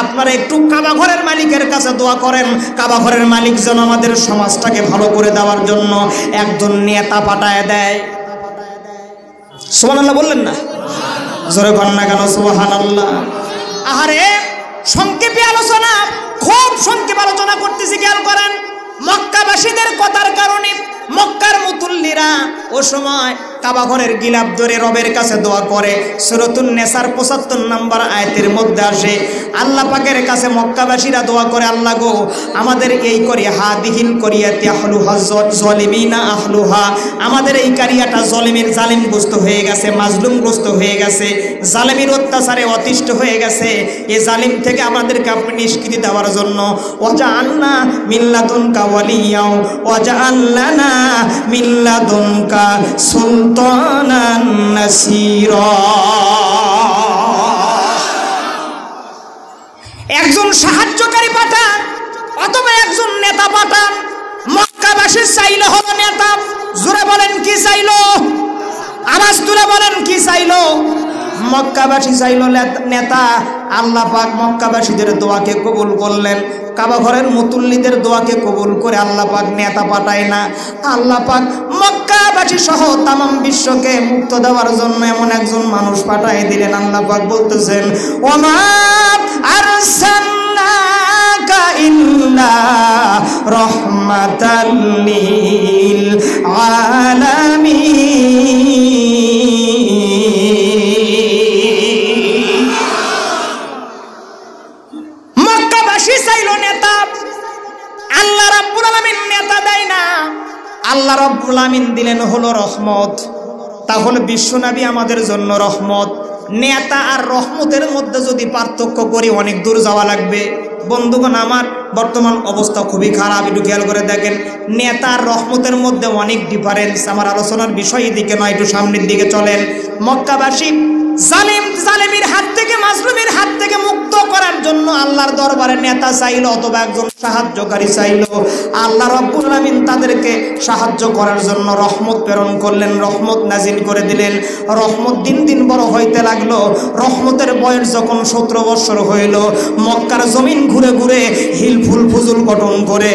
আপনারা একটু কাবা ঘরের মালিকের কাছে দোয়া করেন, কাবা ঘরের মালিক যেন আমাদের সমাজটাকে ভালো করে দেওয়ার জন্য একজন নেতা পাঠায় দেয়। সুবহানাল্লাহ বললেন না? জোরে বলেন না কেন সুবহানাল্লাহ? আহারে সংক্ষেপে আলোচনা, খুব সংক্ষেপে আলোচনা করতেছি, খেয়াল করেন। মক্কাবাসীদের কথার কারণে মক্কার মুতুল্লিরা ও সময় কাবা ঘরের গিলাপ ধরে রবের কাছে দোয়া করে। সূরাতুন নিসার 75 নম্বর আয়াতের মধ্যে আসে, আল্লাহ পাকের কাছে মক্কাবাসীরা দোয়া করে, আল্লাহ গো, আমাদের এই করিয়া হাদিহিল করিয়াতে আহলুহা যালিমিনা আহলুহা, আমাদের এই কারিয়াটা জালিমগ্রস্ত হয়ে গেছে, মাজলুমগ্রস্ত হয়ে গেছে, জালিমের অত্যাচারে অতিষ্ঠ হয়ে গেছে। এই জালিম থেকে আমাদেরকে আপনি নিষ্কৃতি দেওয়ার জন্য ওয়াজআলনা মিল্লাদুনকা ওয়ালিয়া ওয়াজআলনা মিল্লাদুনকা সুলতানান নাসীরা। একজন সাহায্যকারী পাঠান অথবা একজন নেতা পাঠান। মক্কাবাসী চাইলো হলো নেতা। জোরে বলেন কি চাইলো? আওয়াজ তুলে বলেন কি চাইলো? মক্কাবাসী চাইলো নেতা। আল্লাহ পাক মক্কাবাসীদের দোয়াকে কবুল করলেন, কাবা ঘরের মুতুল্লিদের দোয়াকে কবুল করে আল্লাহ পাক নেতা পাঠায় না। আল্লাহ পাক মক্কাবাসী সহ তামাম বিশ্বকে মুক্ত দেওয়ার জন্য এমন একজন মানুষ পাঠায় দিলেন। আল্লাহ পাক বলতেছেন, ওমা আরসালনাকা রাহমাতাল লিল আলামিন। মক্কাবাসী চাইল নেতা, আল্লাহ রাব্বুল আলামিন নেতা দেয় না, আল্লাহ রাব্বুল আলামিন দিলেন হলো রহমত। তাহলে বিশ্বনবী আমাদের জন্য রহমত। নেতা আর রহমতের মধ্যে যদি পার্থক্য করি অনেক দূর যাওয়া লাগবে। বন্ধুগণ আমার, বর্তমান অবস্থা খুবই খারাপ, একটু খেয়াল করে দেখেন। নেতা আর রহমতের মধ্যে অনেক ডিফারেন্স। আমার আলোচনার বিষয় এদিকে নয়, একটু সামনের দিকে চলেন। মক্কাবাসী জালেমের হাত থেকে, মাজলুমের হাত থেকে মুক্ত করার জন্য আল্লাহর দরবারে নেতা চাইল অথবা একজন সাহায্যকারী চাইল। আল্লাহ রাব্বুল আলামিন তাদেরকে সাহায্য করার জন্য রহমত প্রেরণ করলেন, রহমত নাজিল করে দিলেন। রহমত দিন দিন বড় হইতে লাগলো। রহমতের বয়স যখন 17 বছর হইল, মক্কার জমিন ঘুরে ঘুরে হিলফুল ফুজুল গঠন করে,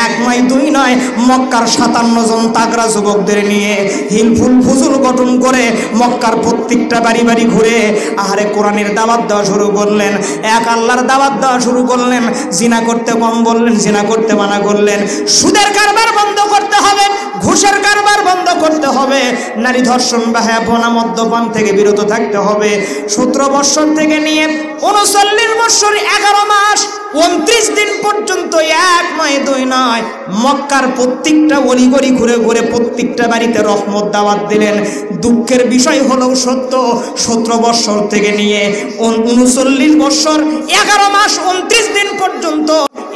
1 নয় 2 নয়, মক্কার 57 জন তাগড়া যুবকদের নিয়ে হিলফুল ফুজুল গঠন করে মক্কার প্রত্যেকটা বাড়ি বাড়ি ঘুরে আহারে কোরআনের দাওয়াত দেওয়া শুরু করলেন, এক আল্লাহর দাওয়াত দেওয়া শুরু করলেন। জিনা করতে কম বললেন, জিনা করতে মানা করলেন। সুদের কারবার বন্ধ করতে হবে, ঘুষের কারবার বন্ধ করতে হবে, নারী ধর্ষণ বাহাপনা মদ্যপান থেকে বিরত থাকতে হবে। 17 বছর থেকে নিয়ে 39 বছর 11 মাস 29 দিন পর্যন্ত 1 নয় 2 নয়, মক্কার প্রত্যেকটা অলিগলি ঘুরে ঘুরে প্রত্যেকটা বাড়িতে রহমত দাওয়াত দিলেন। দুঃখের বিষয় হলেও সত্য, 17 বছর থেকে নিয়ে 39 বছর 11 মাস 29 দিন পর্যন্ত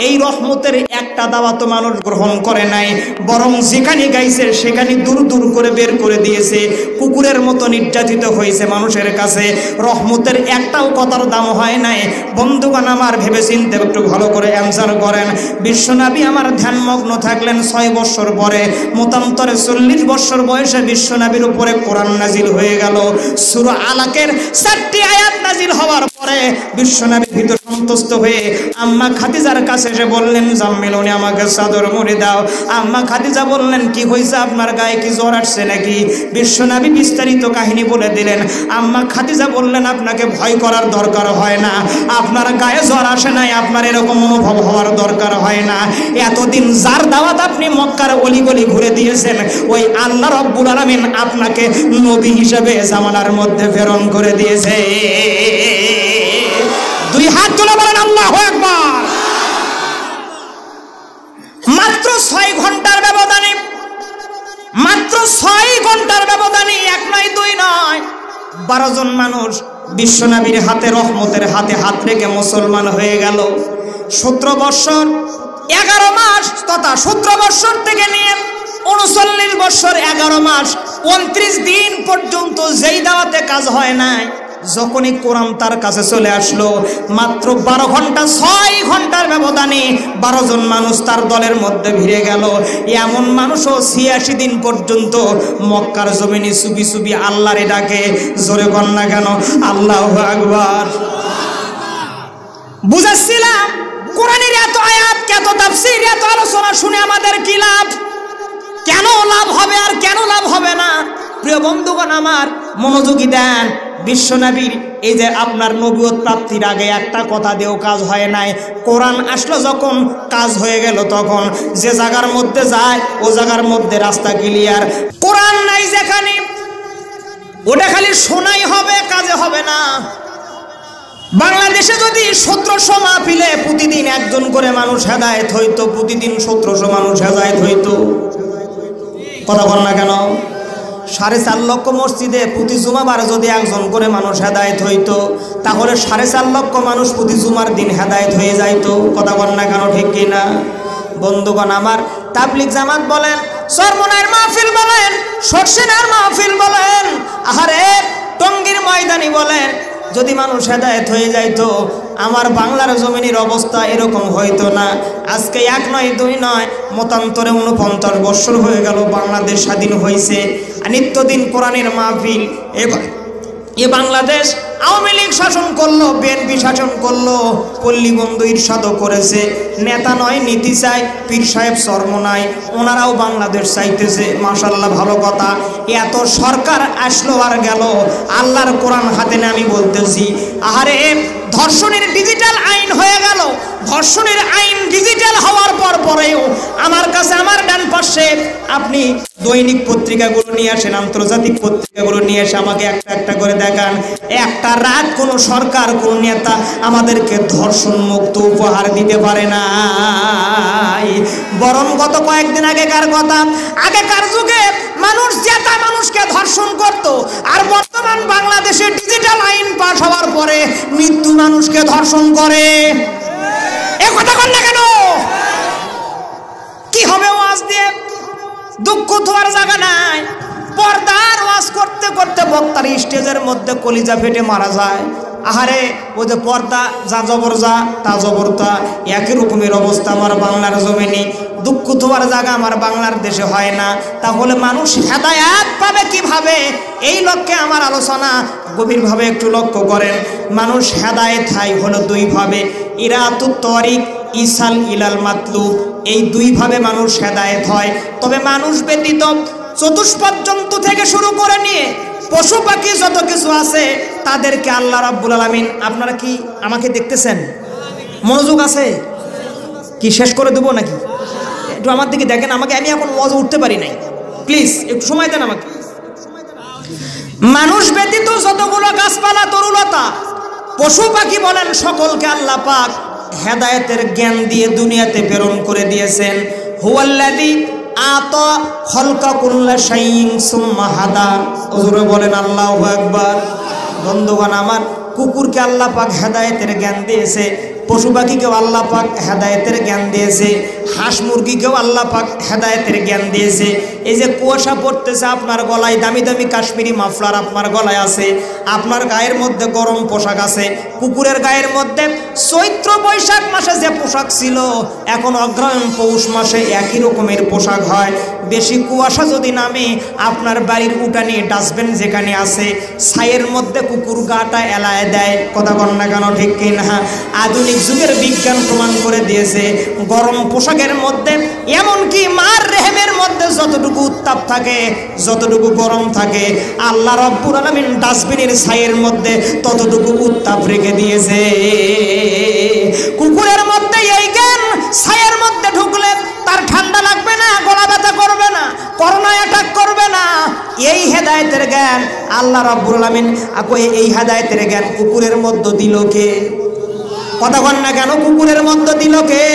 এই রহমতের একটা দাওয়াত মানুষ গ্রহণ করে নাই, বরং যেখানে গাইছে সেখানে দূর দূর করে বের করে দিয়েছে। কুকুরের মতো নির্যাতিত হয়েছে মানুষের কাছে। রহমতের একটাও কথার দাম হয় নাই। বন্ধুগণ আমার, ভেবে চিন্তে একটু ভালো করে অ্যান্সার করেন। বিশ্বনবী আমার ধ্যানমগ্ন থাকলেন 6 বছর পরে, মতান্তরে 40 বছর বয়সে বিশ্বনবীর উপরে কোরআন নাজিল হয়ে গেল। সূরা আলাকের 4টি আয়াত নাজিল হওয়ার পরে বিশ্বনবী ভিতর সন্তুষ্ট হয়ে আম্মা খাদিজার কাছে এসে বললেন, জাম্মিলুনি, আমাকে চাদর মুড়ি দাও। আম্মা খাদিজা বললেন, কি হয়েছে, আপনার গায়ে কি জ্বর আসছে নাকি? বিশ্বনবী বিস্তারিত কাহিনী বলে দিলেন। আম্মা খাদিজা বললেন, আপনাকে ভয় করার দরকার হয় না, আপনার গায়ে জ্বর আসে নাই, আপনার এরকম অনুভব হওয়ার দরকার হয় না। এতদিন যার দাওয়াত আপনি মক্কার অলিগলি ঘুরে দিয়েছেন, ওই আল্লাহ রাব্বুল আলামিন আপনাকে নবী হিসেবে জামানার মধ্যে প্রেরণ করে দিয়েছে। 2 হাত তুলে বলেন আল্লাহু আকবার। মাত্র 6 ঘন্টার ব্যবধানে, মাত্র 6 ঘন্টার ব্যবধানে 1 নয় 2 নয় 12 জন মানুষ বিশ্বনবীর হাতে, রহমতের হাতে হাত রেখে মুসলমান হয়ে গেল। 17 বছর 11 মাস তথা 17 বছর থেকে নিয়ে 39 বছর 11 মাস 29 দিন পর্যন্ত যেই দাওয়াতে কাজ হয় নাই, যখনই কোরআন তার কাছে চলে আসলো, মাত্র 12 ঘন্টা 6 ঘন্টার ব্যবধানে 12 জন মানুষ তার দলের মধ্যে ভিড়ে গেল। এমন মানুষও 86 দিন পর্যন্ত মক্কার জমিনে সুবি সুবি আল্লাহরে ডাকে। জোরে বল না কেন আল্লাহু আকবার। বুঝাচ্ছিলাম কোরআনের এত আয়াত, এত তাফসীর, এত আলোচনা শুনে আমাদের কি লাভ? কেন লাভ হবে আর কেন লাভ হবে না? প্রিয় বন্ধুগণ আমার, মনোযোগী দেন। বিশ্বনবীর এই যে আপনার নবুয়ত প্রাপ্তির আগে একটা কথা দিয়েও কাজ হয় নাই, কোরআন আসলো যখন কাজ হয়ে গেল, তখন যে জায়গার মধ্যে যায় ও জায়গার মধ্যে রাস্তা ক্লিয়ার। কোরআন নাই যেখানে, ওটা খালি শোনাই হবে, কাজে হবে না। বাংলাদেশে যদি 1700 মাহফিলে প্রতিদিন একজন করে মানুষ হেদায়েত হইতো, প্রতিদিন 1700 মানুষ হেদায়েত হইতো, কথা বল না কেন? 4.5 লক্ষ মসজিদে প্রতি জুমাবার যদি একজন করে মানুষ হেদায়েত হইতো, তাহলে 4.5 লক্ষ মানুষ প্রতি জুমার দিন হেদায়েত হয়ে যাইতো, কথা বল না কেন? ঠিক কিনা বন্ধুগণ আমার? তাবলিগ জামাত বলেন, চরমনার মাহফিল বলেন, সরসিনার মাহফিল বলেন, আহারে টঙ্গীর ময়দানি বলেন, যদি মানুষ হেদায়েত হয়ে যাইতো, আমার বাংলার জমিনের অবস্থা এরকম হইতো না। আজকে 1 নয় 2 নয়, মতান্তরে 49 বছর হয়ে গেল বাংলাদেশ স্বাধীন হয়েছে। নিত্যদিন কোরআনের মাহফিল। এ বাংলাদেশ আওয়ামী লীগ শাসন করলো, বিএনপি শাসন করলো, পল্লী বন্ধু ইরশাদও করেছে। নেতা নয় নীতি চাই, পীর সাহেব চরমনাই, ওনারাও বাংলাদেশ চাইতেছে। মাশাআল্লাহ, ভালো কথা। এত সরকার আসলো আর গেল, আল্লাহর কোরআন হাতে নিয়ে আমি বলতেছি, আহারে ধর্ষণের ডিজিটাল আইন হয়ে গেল, ধর্ষণের আইন ডিজিটাল হওয়ার পরেও আমার কাছে আমার ডান পাশে আপনি দৈনিক পত্রিকাগুলো নিয়ে আসেন, আন্তর্জাতিক পত্রিকাগুলো নিয়ে এসে আমাকে একটা একটা করে দেখান, একটা রাত কোনো সরকার কোন নেতা আমাদেরকে ধর্ষণ মুক্ত উপহার দিতে পারে না। বরং গত কয়েকদিন আগেকার কথা, আগেকার যুগে মানুষ জেতা মানুষকে ধর্ষণ করত, আর বর্তমান বাংলাদেশে ডিজিটাল আইন পাস হওয়ার পরে মৃত্যু মানুষকে ধর্ষণ করে। এ কথা বল না কেন? কি হবে ওয়াজ দিয়ে? দুঃখ তোমার জায়গা নাই। পর্দার ওয়াজ করতে করতে বক্তার স্টেজের মধ্যে কলিজা ফেটে মারা যায়। আহারে, ও যে পর্দা যা জবর যা তা জবর তা, একই রকমের অবস্থা আমার বাংলার জমিনে। দুঃখ তোমার জায়গা আমার বাংলার দেশে হয় না, তাহলে মানুষ হেদায়াত পাবে কিভাবে? এই লক্ষ্যে আমার আলোচনা গভীরভাবে একটু লক্ষ্য করেন। মানুষ হেদায়েত হয় হলো দুইভাবে, ইরাতুত তরিক, ইসাল ইলাল মাতলুব। এই দুইভাবে মানুষ হেদায়েত হয়। তবে মানুষ ব্যতীত চতুষ্পদ জন্তু থেকে শুরু করে নিয়ে পশু পাখি যত কিছু আছে তাদেরকে আল্লাহ রাব্বুল আলামিন, আপনারা কি আমাকে দেখতেছেন? মনোযোগ আছে কি? শেষ করে দেবো নাকি? একটু আমার দিকে দেখেন, আমাকে, আমি এখন ওয়াজে উঠতে পারি নাই, প্লিজ একটু সময় দেন আমাকে। মানুষ ব্যতীত যতগুলো গাছপালা তরুলতা পশু পাখি বলেন সকলকে আল্লাহ পাক হেদায়েতের জ্ঞান দিয়ে দুনিয়াতে প্রেরণ করে দিয়েছেন। হুয়াল্লাযী আতা খলকা কুল্লা শাইইন সুম্মা হাদা। হুজুরে বলেন আল্লাহু আকবার। বন্ধুগণ আমার, কুকুরকে আল্লাহ পাক হেদায়েতের জ্ঞান দিয়েছে, পশু পাখিকেও আল্লাহ পাক হেদায়েতের জ্ঞান দিয়েছে, হাঁস মুরগিকেও আল্লাহ পাক হেদায়েতের জ্ঞান দিয়েছে। এই যে কুয়াশা পড়তেছে আপনার গলায়, দামি দামি কাশ্মীরি মাফলার আপনার গলায় আছে, আপনার গায়ের মধ্যে গরম পোশাক আছে, কুকুরের গায়ের মধ্যে চৈত্র বৈশাখ মাসে যে পোশাক ছিল এখন অগ্রহায়ণ পৌষ মাসে একই রকমের পোশাক হয়। বেশি কুয়াশা যদি নামে আপনার বাড়ির উঠানে ডাস্টবিন যেখানে আছে ছাইয়ের মধ্যে কুকুর গাটা এলায় দেয়। কথা বল না কেন? ঠিক কিনা? আধুনিক যুগের বিজ্ঞান প্রমাণ করে দিয়েছে গরম পোশাকের মধ্যে, এমনকি মার রেহেমের মধ্যে যতটুকু উত্তাপ থাকে, যতটুকু গরম থাকে, আল্লাহ রাব্বুল আলামিন ডাস্টবিনের ছাইয়ের মধ্যে ততটুকু উত্তাপ রেখে দিয়েছে। কুকুরের মধ্যে এই জ্ঞান, ছাইয়ের মধ্যে ঢুকলে তার ঠান্ডা লাগবে না, গলা ব্যথা করবে না, করোনা অ্যাটাক করবে না। এই হেদায়েতের জ্ঞান আল্লাহ রাব্বুল আলামিন, এই হেদায়েতের জ্ঞান কুকুরের মধ্যে দিল কে? কথা বল না কেন? কুকুরের মধ্যে দিল কে?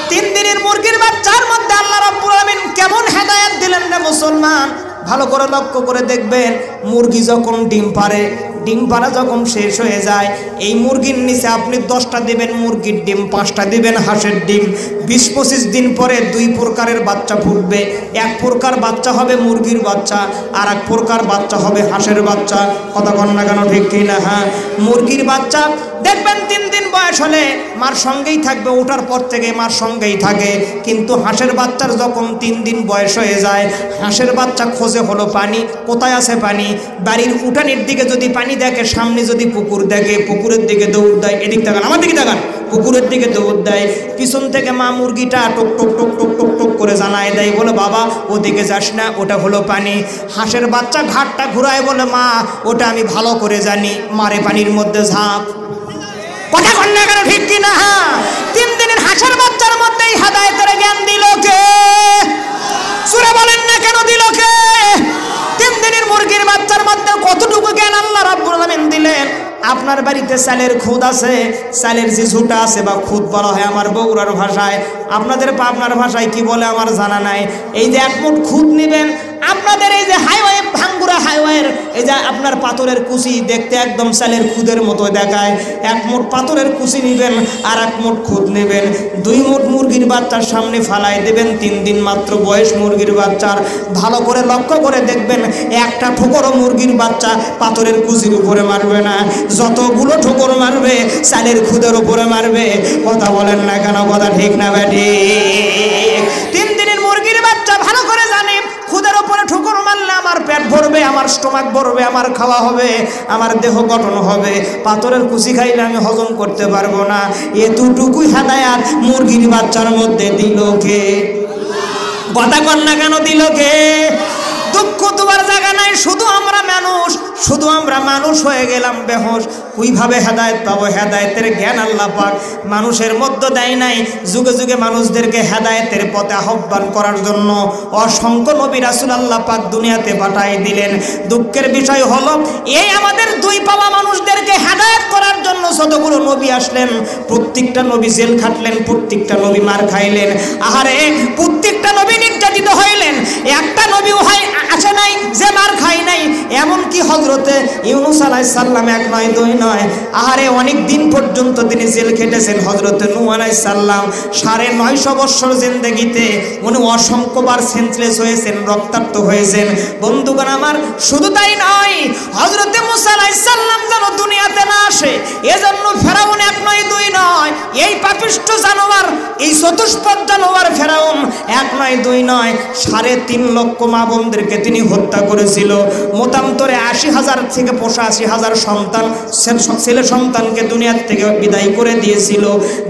3 দিনের মুরগির বাচ্চার মধ্যে আল্লাহ রাব্বুল আলামিন কেমন হেদায়েত দিলেন রে মুসলমান? ভালো করে লক্ষ্য করে দেখবেন, মুরগি যখন ডিম পারে, ডিম পাড়া যখন শেষ হয়ে যায়, এই মুরগির নিচে আপনি 10টা দিবেন মুরগির ডিম, 5টা দিবেন হাঁসের ডিম। 20-25 দিন পরে 2 প্রকারের বাচ্চা ফুটবে। এক প্রকার বাচ্চা হবে মুরগির বাচ্চা, আর এক প্রকার বাচ্চা হবে হাঁসের বাচ্চা। কথা বল না কেন? ঠিক কিনা? হ্যাঁ, মুরগির বাচ্চা দেখবেন 3 দিন বয়স হলে মার সঙ্গেই থাকবে, ওঠার পর থেকে মার সঙ্গেই থাকে। কিন্তু হাঁসের বাচ্চার যখন 3 দিন বয়স হয়ে যায়, হাঁসের বাচ্চা খোঁজে হলো পানি। কোথায় আছে পানি? বাড়ির উঠানের দিকে যদি পানি দেখে, সামনে যদি পুকুর দেখে, পুকুরের দিকে দৌড় দেয়। এদিক তাকান, আমার দিকে তাকান, পুকুরের দিকে দৌড় দেয়। পিছন থেকে মা মুরগিটা টক টক টক টক টক টক করে জানায় দেয়, বলে বাবা ওদিকে যাস না, ওটা হলো পানি। হাঁসের বাচ্চা ঘাটটা ঘুরায়, বলে মা ওটা আমি ভালো করে জানি, মারে পানির মধ্যে ঝাঁপ। কথা বল না কেন? ঠিক কিনা? 3 দিনের হাঁসের বাচ্চার মধ্যেই হেদায়েতের জ্ঞান দিল কে? সূরা বলেন না কেন দিল কে? 3 দিনের মুরগির বাচ্চার মধ্যে কতটুকু জ্ঞান আল্লাহ রাব্বুল আলামিন দিলেন। আপনার বাড়িতে চালের খুদ আছে, চালের যে ঝুটা আছে বা খুদ বলা হয় আমার বগুড়ার ভাষায়, আপনাদের পাবনার ভাষায় কি বলে আমার জানা নাই। এই যে 1 মুঠ খুদ নেবেন, আপনাদের এই যে হাইওয়ে, ভাঙ্গুরা হাইওয়ের এই যে আপনার পাথরের কুচি দেখতে একদম চালের খুদের মতো দেখায়। 1 মুঠ পাথরের কুচি নেবেন আর 1 মুঠ খুদ নেবেন, 2 মুঠ মুরগির বাচ্চার সামনে ফালাই দেবেন। 3 দিন মাত্র বয়স মুরগির বাচ্চার। ভালো করে লক্ষ্য করে দেখবেন, একটা ঠোকরও মুরগির বাচ্চা পাথরের কুচির উপরে মারবে না, যতগুলো ঠোকর মারবে চালের খুদের উপরে মারবে। কথা বলেন না কেন? কথা ঠিক না বেটি? 3 দিনের মুরগির বাচ্চা ভালো করে জানে, খুদের উপরে ঠোকর মারলে আমার পেট ভরবে, আমার স্টোমাক ভরবে, আমার খাওয়া হবে, আমার দেহ গঠন হবে। পাথরের কুচি খাইলে আমি হজম করতে পারবো না। এতটুকুই হেদায়েত মুরগির বাচ্চার মধ্যে দিল কে? কথা কন না কেন? দিল কে? দুঃখ তোমার জায়গা নাই, শুধু আমরা মানুষ শুধু আমরা মানুষ হয়ে গেলাম বেহুশ। কিভাবে হেদায়েত পাবো? হেদায়েতের জ্ঞান আল্লাহ পাক মানুষের মধ্যে দেয় নাই। যুগে যুগে মানুষদেরকে হেদায়েতের পথে আহ্বান করার জন্য অসংখ্য নবী রাসূল আল্লাহ পাক দুনিয়াতে পাঠিয়ে দিলেন। দুঃখের বিষয় হলো এই আমাদের দুই পাওয়া মানুষদেরকে হেদায়েত করার জন্য যতগুলো নবী আসলেন, প্রত্যেকটা নবী জেল খাটলেন, প্রত্যেকটা নবী মার খাইলেন। আহারে, প্রত্যেকটা নবী নির্যাতিত হইলেন, একটা নবী আসে নাই যে মার খায় নাই। এমনকি হযরতে ইউনূস আলাইহিস সালাম এক নয় দুই নয়, আহারে অনেক দিন পর্যন্ত তিনি জেল খেটেছেন। হযরতে নূহ আলাইহিস সালাম 950 বছর জিন্দেগিতে উনি অসংখ্যবার সেন্সলেস হয়েছেন, রক্তাক্ত হয়েছেন। বন্ধুগণ আমার, শুধু তাই নয়, হযরতে মুসা আলাইহিস সালাম যেন দুনিয়াতে না আসে এজন্য ফেরাউন এক নয় দুই নয়, এই পাপিষ্ঠ জানোয়ার, এই চতুষ্পদ জানোয়ার ফেরাউন এক নয় দুই নয় 3.5 লক্ষ মা বোনদেরকে তিনি হত্যা করেছিল। মতান্তরে 80,000 থেকে 85,000 সন্তান, ছেলে সন্তানকে দুনিয়ার থেকে বিদায় করে দিয়েছিল।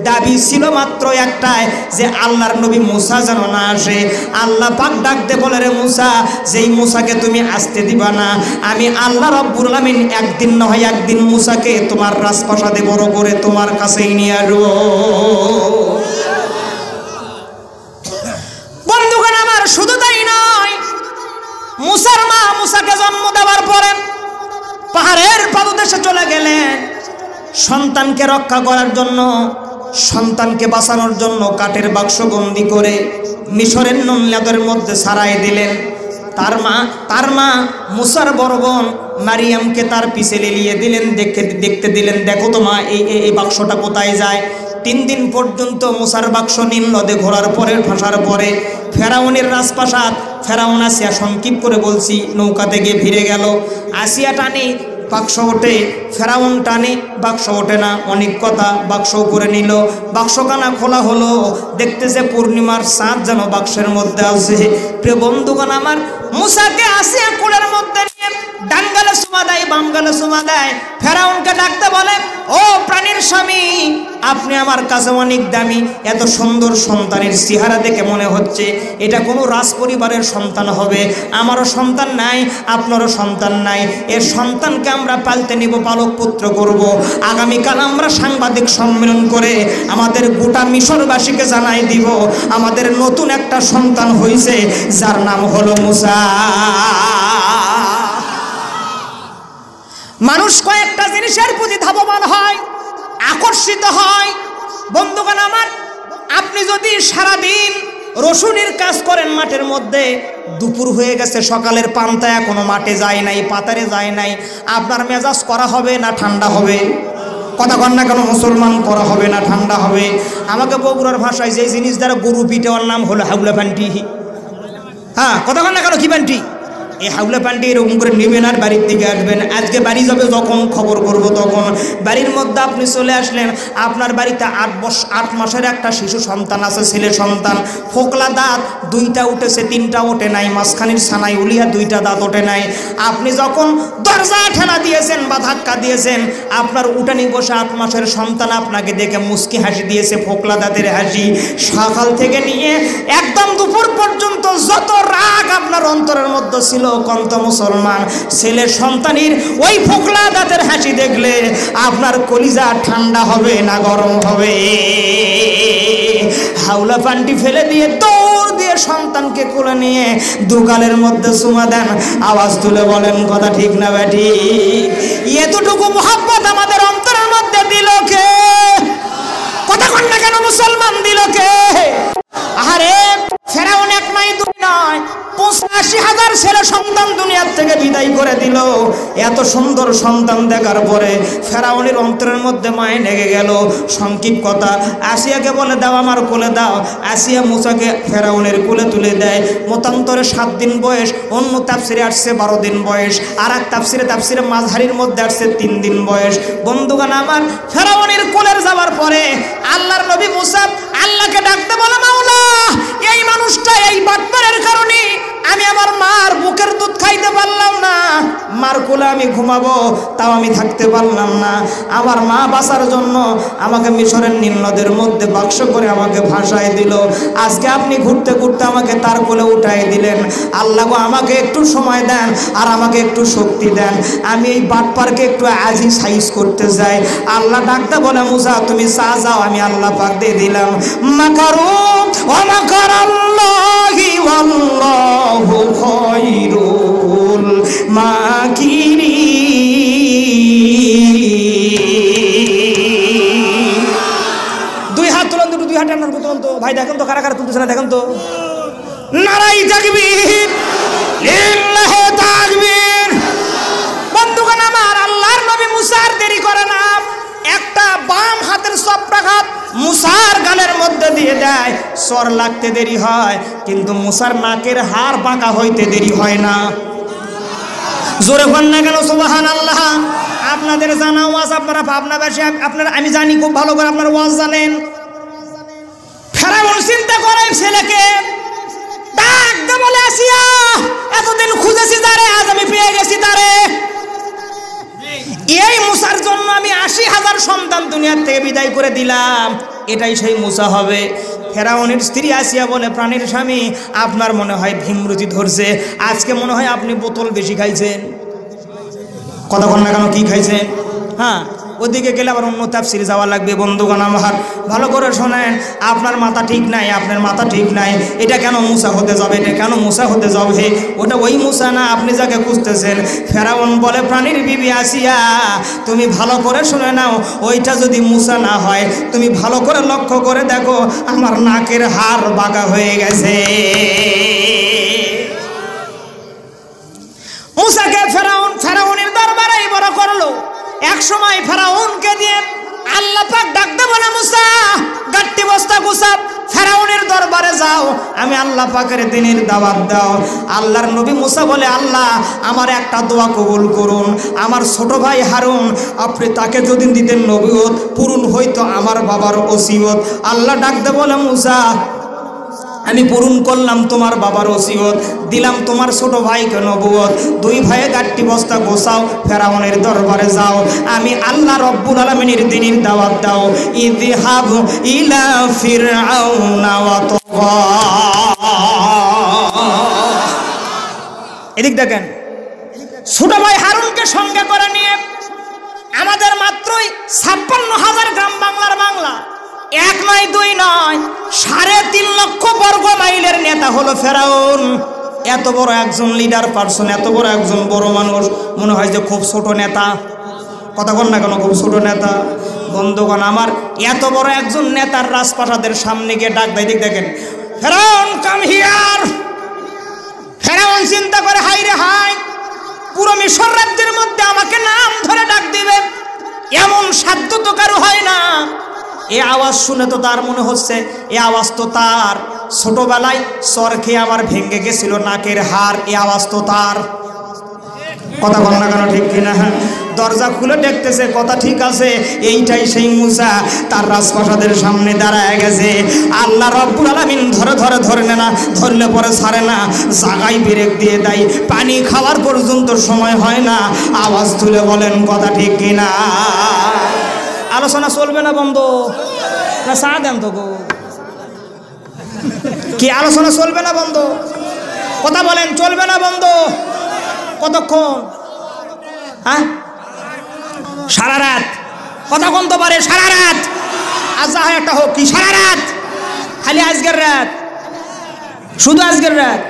দাবি ছিল মাত্র একটাই, যে আল্লাহর নবী মুসা যেন না আসে। আল্লাহ পাক ডাকতে বলে, রে মুসা, যেই মুসাকে তুমি আসতে দিবা না, আমি আল্লাহ রাব্বুল আলামিন একদিন না হয় একদিন মুসাকে তোমার রাজপ্রাসাদে বড় করে তোমার কাছেই নিয়ে আসবো। বন্ধুগণ আমার, শুধু তাই নয়, মুসার মা মুসাকে জন্ম দেওয়ার পরে পাহাড়ের পাদদেশে চলে গেলেন সন্তানকে রক্ষা করার জন্য, সন্তানকে বাঁচানোর জন্য কাঠের বাক্স বন্দি করে মিশরের নন্লাদের মধ্যে ছাড়াই দিলেন। তার মা মুসার বড় বোন মারিয়ামকে তার পিছে লেলিয়ে দিলেন, দেখতে দিলেন, দেখো তো মা এই বাক্সটা কোথায় যায়। 3 দিন পর্যন্ত মুসার বাক্স নীল নদে ঘোরার পরে ফাঁসার পরে ফেরাউনের রাজপ্রাসাদ, ফেরাউন আসিয়া সংক্ষিপ করে বলছি নৌকাতে গিয়ে ভিড়ে গেল। আসিয়া টানে বাক্স ওঠে, ফেরাউন টানে বাক্স ওঠে না। অনেক কথা, বাক্স করে নিল। বাক্সখানা খোলা হলো, দেখতেছে পূর্ণিমার চাঁদ যেন বাক্সের মধ্যে আছে। প্রিয় বন্ধুগণ আমার, মুসাকে আসিয়া কোলের মধ্যে নিয়ে ডান গালে চুমা দেয়, বাম গালে চুমা দেয়। ফেরাউনকে ডাকতে বলে, ও প্রাণীর স্বামী, আপনি আমার কাছে অনেক দামি। এত সুন্দর সন্তানের চেহারা দেখে মনে হচ্ছে এটা কোনো রাজ পরিবারের সন্তান হবে। আমারও সন্তান নাই, আপনারও সন্তান নাই। এর সন্তানকে আমরা পালতে নিব, পালক পুত্র করব। আগামীকাল আমরা সাংবাদিক সম্মেলন করে আমাদের গোটা মিশরবাসীকে জানাই দিব আমাদের নতুন একটা সন্তান হয়েছে, যার নাম হলো মুসা। মানুষ কয়েকটা জিনিসের প্রতি ধাবমান হয়, আকর্ষিত হয়। বন্ধুগণ আমার, আপনি যদি সারাদিন রসুনের কাজ করেন মাঠের মধ্যে, দুপুর হয়ে গেছে, সকালের পান্তা এখনো মাঠে যায় নাই, পাতারে যায় নাই, আপনার মেজাজ করা হবে না ঠান্ডা হবে? কথা কন না কেন মুসলমান? করা হবে না ঠান্ডা হবে? আমাকে বগুড়ার ভাষায় যে জিনিস দ্বারা গরু পিটে, ওর নাম হলো হাউলা প্যান্টি। হ্যাঁ, কথা কন না কেন? কি প্যান্টি? এই হাউলা প্যান্টি এরকম করে নেবেন আর বাড়ির দিকে আসবেন। আজকে বাড়ি যাবে যখন খবর করব তখন। বাড়ির মধ্যে আপনি চলে আসলেন, আপনার বাড়িতে 8 মাসের একটা শিশু সন্তান আছে, ছেলে সন্তান। ফোকলা দাঁত 2টা উঠেছে, 3টা ওঠে নাই, মাঝখানির ছানায় উলিয়া 2টা দাঁত ওঠে নাই। আপনি যখন দরজা ঠেলা দিয়েছেন বা ধাক্কা দিয়েছেন, আপনার উঠানি বসে 8 মাসের সন্তান আপনাকে দেখে মুচকি হাসি দিয়েছে, ফোকলা দাঁতের হাসি। সকাল থেকে নিয়ে একদম দুপুর পর্যন্ত যত রাগ আপনার অন্তরের মধ্যে ছিল, কন্ত মুসলমান, ছেলের সন্তানের ওই ফোকলা দাঁতের হাসি দেখলে আপনার কলিজা ঠান্ডা হবে না গরম হবে? হাউলা পান্টি ফেলে দিয়ে দৌড় দিয়ে সন্তানকে কোলে নিয়ে দুগালের মধ্যে চুমা দেন। আওয়াজ তুলে বলেন, কথা ঠিক না ব্যাটি? এতটুকু মোহাব্বত আমাদের অন্তরের মধ্যে দিল কে? কথা কন না কেন মুসলমান? দিল কে? আরে ফেরাউন 1 নয় 2 নয় 85,000 ছেলে সন্তান দুনিয়ার থেকে বিদায় করে দিল। এত সুন্দর সন্তান দেখার পরে ফেরাউনের অন্তরের মধ্যে মায়ে লেগে গেল। সংক্ষিপ কথা, আসিয়াকে বলে, দাও আমার কোলে দাও। আসিয়া মুসাকে ফেরাউনের কোলে তুলে দেয়। মতান্তরে 7 দিন বয়স, অন্য তাফসিরে আসছে 12 দিন বয়স, আর এক তাফসিরে মাঝহারির মধ্যে আসছে 3 দিন বয়স। বন্ধুগণ আমার, ফেরাউনের কোলের যাওয়ার পরে আল্লাহর নবী মুসা আল্লাহকে ডাকতে বলে, মাওলা, এই মানুষটা এই বাটপারের কারণে আমি আমার মার বুকের দুধ খাইতে পারলাম না, মার কোলে আমি আমি ঘুমাবো, তাও আমি থাকতে পারলাম না। আমার মা বাঁচার জন্য আমাকে মিশরের নীল নদের মধ্যে বাক্স করে আমাকে ভাসায় দিল। আজকে আপনি ঘুরতে ঘুরতে আমাকে তার কোলে উঠাই দিলেন। আল্লাহ গো, আমাকে একটু সময় দেন আর আমাকে একটু শক্তি দেন, আমি এই বাটপারকে একটু আজই সাইজ করতে যাই। আল্লাহ ডাকতে বলে, মুসা তুমি চা যাও, আমি আল্লাহ পাক দিয়ে দিলাম। মাকারু ওয়া মাকারাল্লাহি ওয়াল্লাহু খায়রুল মাকিরিন। দুই হাত তুলুন, দুই হাত টানার তুলুন তো ভাই, দেখেন তো কারা কারা তুলতেছে না, দেখেন তো। নারাই তাকবীর, লিল্লাহি তাকবীর। বন্ধুগণ আমার, আল্লাহর নবী মুসার দেরি করে না, একটা বাম হাতের চপটাঘাত মুসার গালের মধ্যে দিয়ে দেয়। সর লাগতে দেরি হয়, কিন্তু মুসার নাকের হাড় বাঁকা হইতে দেরি হয় না। জোরে বল না কেন সুবহানাল্লাহ। আপনাদের জানা ওয়াজ, আপনারা পাবনাবাসী, আপনারা, আমি জানি খুব ভালো করে আপনারা ওয়াজ জানেন। ফেরাউন চিন্তা করে ছেলেকে ডাক দে বলে, আসিয়া এতদিন খুঁজেছি তারে, আজ আমি পেয়ে গেছি তারে। এই মুসার জন্য আমি ৮০,০০০ সন্তান দুনিয়ার থেকে বিদায় করে দিলাম, এটাই সেই মুসা হবে। ফেরাউনের স্ত্রী আসিয়া বলে, প্রাণীর স্বামী, আপনার মনে হয় ভীমরুচি ধরছে, আজকে মনে হয় আপনি বোতল বেশি খাইছেন। কতক্ষণ না কেন কি খাইছেন? হ্যাঁ, ওদিকে গেলে আবার অন্য তাফসিরে যাওয়া লাগবে। বন্ধুগণ আমার, ভালো করে শোনেন, আপনার মাথা ঠিক নাই, আপনার মাথা ঠিক নাই। এটা কেন মুসা হতে যাবে, এটা কেন মুসা হতে যাবে? ওটা ওই মুসা না আপনি যাকে খুঁজতেছেন। ফেরাউন বলে, প্রাণীর বিবি আসিয়া, তুমি ভালো করে শুনে নাও, ওইটা যদি মুসা না হয়, তুমি ভালো করে লক্ষ্য করে দেখো, আমার নাকের হাড় বাঁকা হয়ে গেছে। মুসাকে ফেরাউনের দরবারে বড় করলো। এক সময় ফেরাউনকে দিয়ে আল্লাহ পাক ডাকতে বলে, মুসা গাট্টি বস্তা গুছাও, ফেরাউনের দরবারে যাও, আমি আল্লাহ পাকের দ্বীনের দাওয়াত দাও। আল্লাহর নবী মুসা বলে, আল্লাহ আমার একটা দোয়া কবুল করুন, আমার ছোট ভাই হারুন, আপনি তাকে যদি দিতেন নবুয়ত, পূরণ হইতো আমার বাবার ওসিয়ত। আল্লাহ ডাকতে বলে, মুসা আমি পূরণ করলাম তোমার বাবার ওসিয়ত, দিলাম তোমার ছোট ভাইকে নবুয়ত। দুই ভাইয়ে গাট্টি বস্তা গোছাও, ফেরাউনের দরবারে যাও, আমি আল্লাহ রব্বুল আলামিনের দ্বীনের দাওয়াত দাও। ইযহাবু ইলা ফিরআউনা ওয়া তাগা। এদিক দেখেন, ছোট ভাই হারুনকে সঙ্গে করে নিয়ে আমাদের মাত্রই ৫৬,০০০ গ্রাম বাংলার বাংলা, এক নয় দুই নয়, ৩.৫ লক্ষ বর্গ মাইলের নেতা হলো ফেরাউন। এত বড় একজন লিডার পারসন, এত বড় একজন বড় মানুষ, মনে হয় যে খুব ছোট নেতা। কতক্ষণ না কেন খুব ছোট নেতা। বন্ধুগণ আমার, এত বড় একজন নেতার রাজপ্রাসাদের সামনে গিয়ে ডাক দেয়, দেখেন, ফেরাউন কাম হিয়ার। ফেরাউন চিন্তা করে, হাই রে হাই, পুরো মিশর রাজ্যের মধ্যে আমাকে নাম ধরে ডাক দিবে, এমন সাধ্য তো কারো হয় না। এই আওয়াজ শুনে তো তার মনে হচ্ছে, এই আওয়াজ তো তার ছোটবেলায় চর খেয়ে আমার ভেঙে গেছিল নাকের হাড়, এই আওয়াজ তো তার। কথা বল না কেন, ঠিক কিনা? দরজা খুলে দেখতেছে, কথা ঠিক আছে, এইটাই সেই মুসা, তার রাজপ্রাসাদের সামনে দাঁড়ায় গেছে। আল্লাহ রব্বুল আলামিন ধরে না, ধরলে পরে ছাড়ে না, জাগায় ব্রেক দিয়ে দেয়, পানি খাওয়ার পর্যন্ত সময় হয় না। আওয়াজ তুলে বলেন, কথা ঠিক কিনা? আলোচনা চলবে না বন্ধ না? চা দেন তো গো, কি আলোচনা চলবে না বন্ধ? কথা বলেন, চলবে না বন্ধ? কতক্ষণ? হ্যাঁ, সারা রাত। কতক্ষণ তো পারে? সারা রাত। আজ যা হয় একটা হোক, কি সারা রাত? খালি আজকের রাত, শুধু আজকের রাত।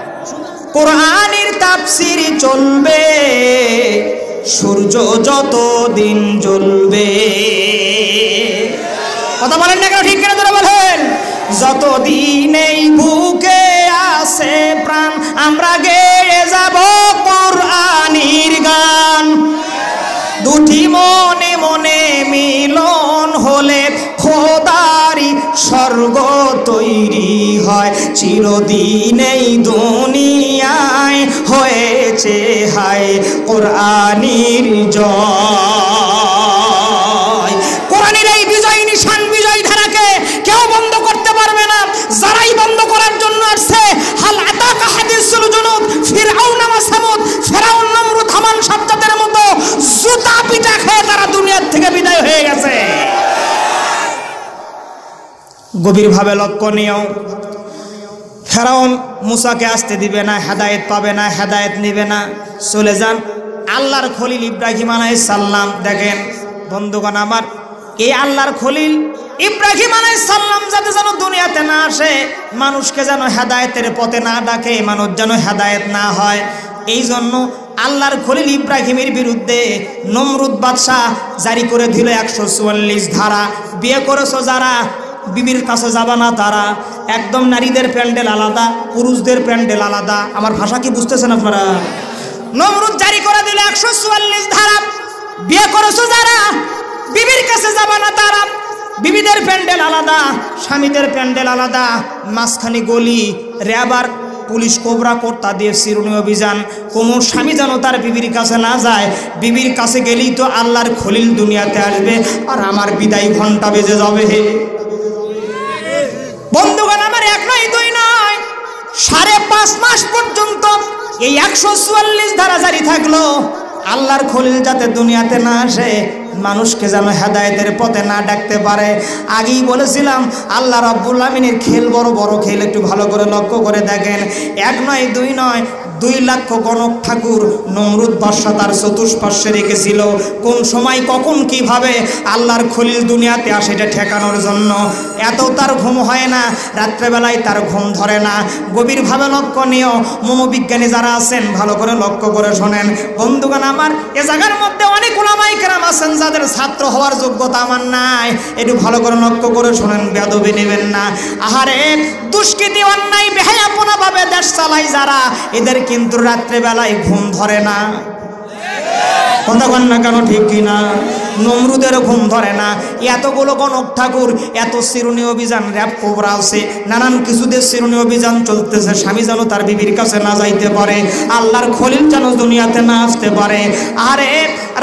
কোরআনের তাফসীর চলবে, সূর্য যত দিন জ্বলবে। কথা বলেন না কেন, ঠিক কিনা তোরা বলেন? যতদিন এই বুকে আছে প্রাণ, আমরা গেয়ে যাব কোরআনের গান। দুটি মনে মনে মিলন হলে খোদারি স্বর্গ তৈরি হয়। চিরদিন এই দুনিয়ায় হয়েছে হায় কোরআনের জয়। কোরআনের এই বিজয় নিশান, বিজয় ধারাকে কেউ বন্ধ করতে পারবে না। যারাই বন্ধ করার জন্য আসছে, হাল আতাকা হাদিসুল জুনুদ, ফিরআউন ওয়া সামুদ, ফিরআউন, নমরুদ, হামান, সাজ্জাদের মতো গভীরভাবে লক্ষণীয়। ফেরাউন মুসাকে আসতে দিবে না, হেদায়েত পাবে না, হেদায়েত নেবে না, চলে যান। আল্লাহর খলিল ইব্রাহিম আলাইহিস সালাম, দেখেন বন্ধুগণ আমার, এই আল্লাহর খলিল ইব্রাহিম আলাইহিস সালাম যাতে যেন দুনিয়াতে না আসে, মানুষকে যেন হেদায়েতের পথে না ডাকে, মানুষ যেন হেদায়েত না হয়, এই জন্য আল্লাহর খলিল ইব্রাহিমের বিরুদ্ধে নমরুদ বাদশাহ জারি করে দিল 144 ধারা। বিয়ে করেছো যারা, বিবির কাছে যাবা না তারা। একদম নারীদের প্যান্ডেল আলাদা, পুরুষদের প্যান্ডেল আলাদা। আমার ভাষা কি বুঝতেছেন আপনারা? নমরুদ জারি করে দিল 144 ধারা। বিয়ে করেছো যারা, বিবির কাছে যাবা না তারা। বিবিদের প্যান্ডেল আলাদা, স্বামীদের প্যান্ডেল আলাদা। মাঝখানে গলি, র্যাবার পুলিশ কোবরা কর্তা দিয়ে চিরুনি অভিযান। কোনো স্বামী যেন তার বিবির কাছে না যায়। বিবির কাছে গেলেই তো আল্লাহর খলিল দুনিয়াতে আসবে, আর আমার বিদায় ঘন্টা বেজে যাবে। বন্ধুগণ আমার, 1 নয় 2 নয়, 5.5 মাস পর্যন্ত এই 144 ধারা জারি থাকলো। আল্লাহর খলিল যাতে দুনিয়াতে না আসে, মানুষকে যেন হেদায়েতের পথে না ডাকতে পারে। আগেই বলেছিলাম আল্লাহ রাব্বুল আমিনের খেল বড় বড় খেল, একটু ভালো করে লক্ষ্য করে দেখেন। 1 নয় 2 নয়, 2 লাখ গণক ঠাকুর নমরুদ বাদশা তার চতুষ্পার্শ্বে রেখেছিল। কোন সময় কখন কিভাবে আল্লাহর খলিল দুনিয়াতে আসে এটা ঠেকানোর জন্য। এত তার ঘুম হয় না, রাত্রেবেলায় তার ঘুম ধরে না। গভীরভাবে লক্ষণীয়। মনোবিজ্ঞানী যারা আছেন ভালো করে লক্ষ্য করে শোনেন। বন্ধুগণ আমার, এ জায়গার মধ্যে অনেক উলামায়ে কেরাম আছেন যাদের ছাত্র হওয়ার যোগ্যতা আমার নাই। একটু ভালো করে লক্ষ্য করে শোনেন, বেয়াদবি নেবেন না। আহারে, দুষ্কৃতি অন্যায় বেহায়াপনা ভাবে দেশ চালায় যারা, এদের কিন্তু রাত্রেবেলায় ঘুম ধরে না। কথা বল না কেন, ঠিক কিনা? নমরুদের ঘুম ধরে না। এতগুলো গণক ঠাকুর, এত চিরুনি অভিযান, র্যাব কোবরা আছে, নানান কিছুদের চিরুনি অভিযান চলতেছে। স্বামী যেন তার বিবির কাছে না যাইতে পারে, আল্লাহর খলিল যেন দুনিয়াতে না আসতে পারে। আরে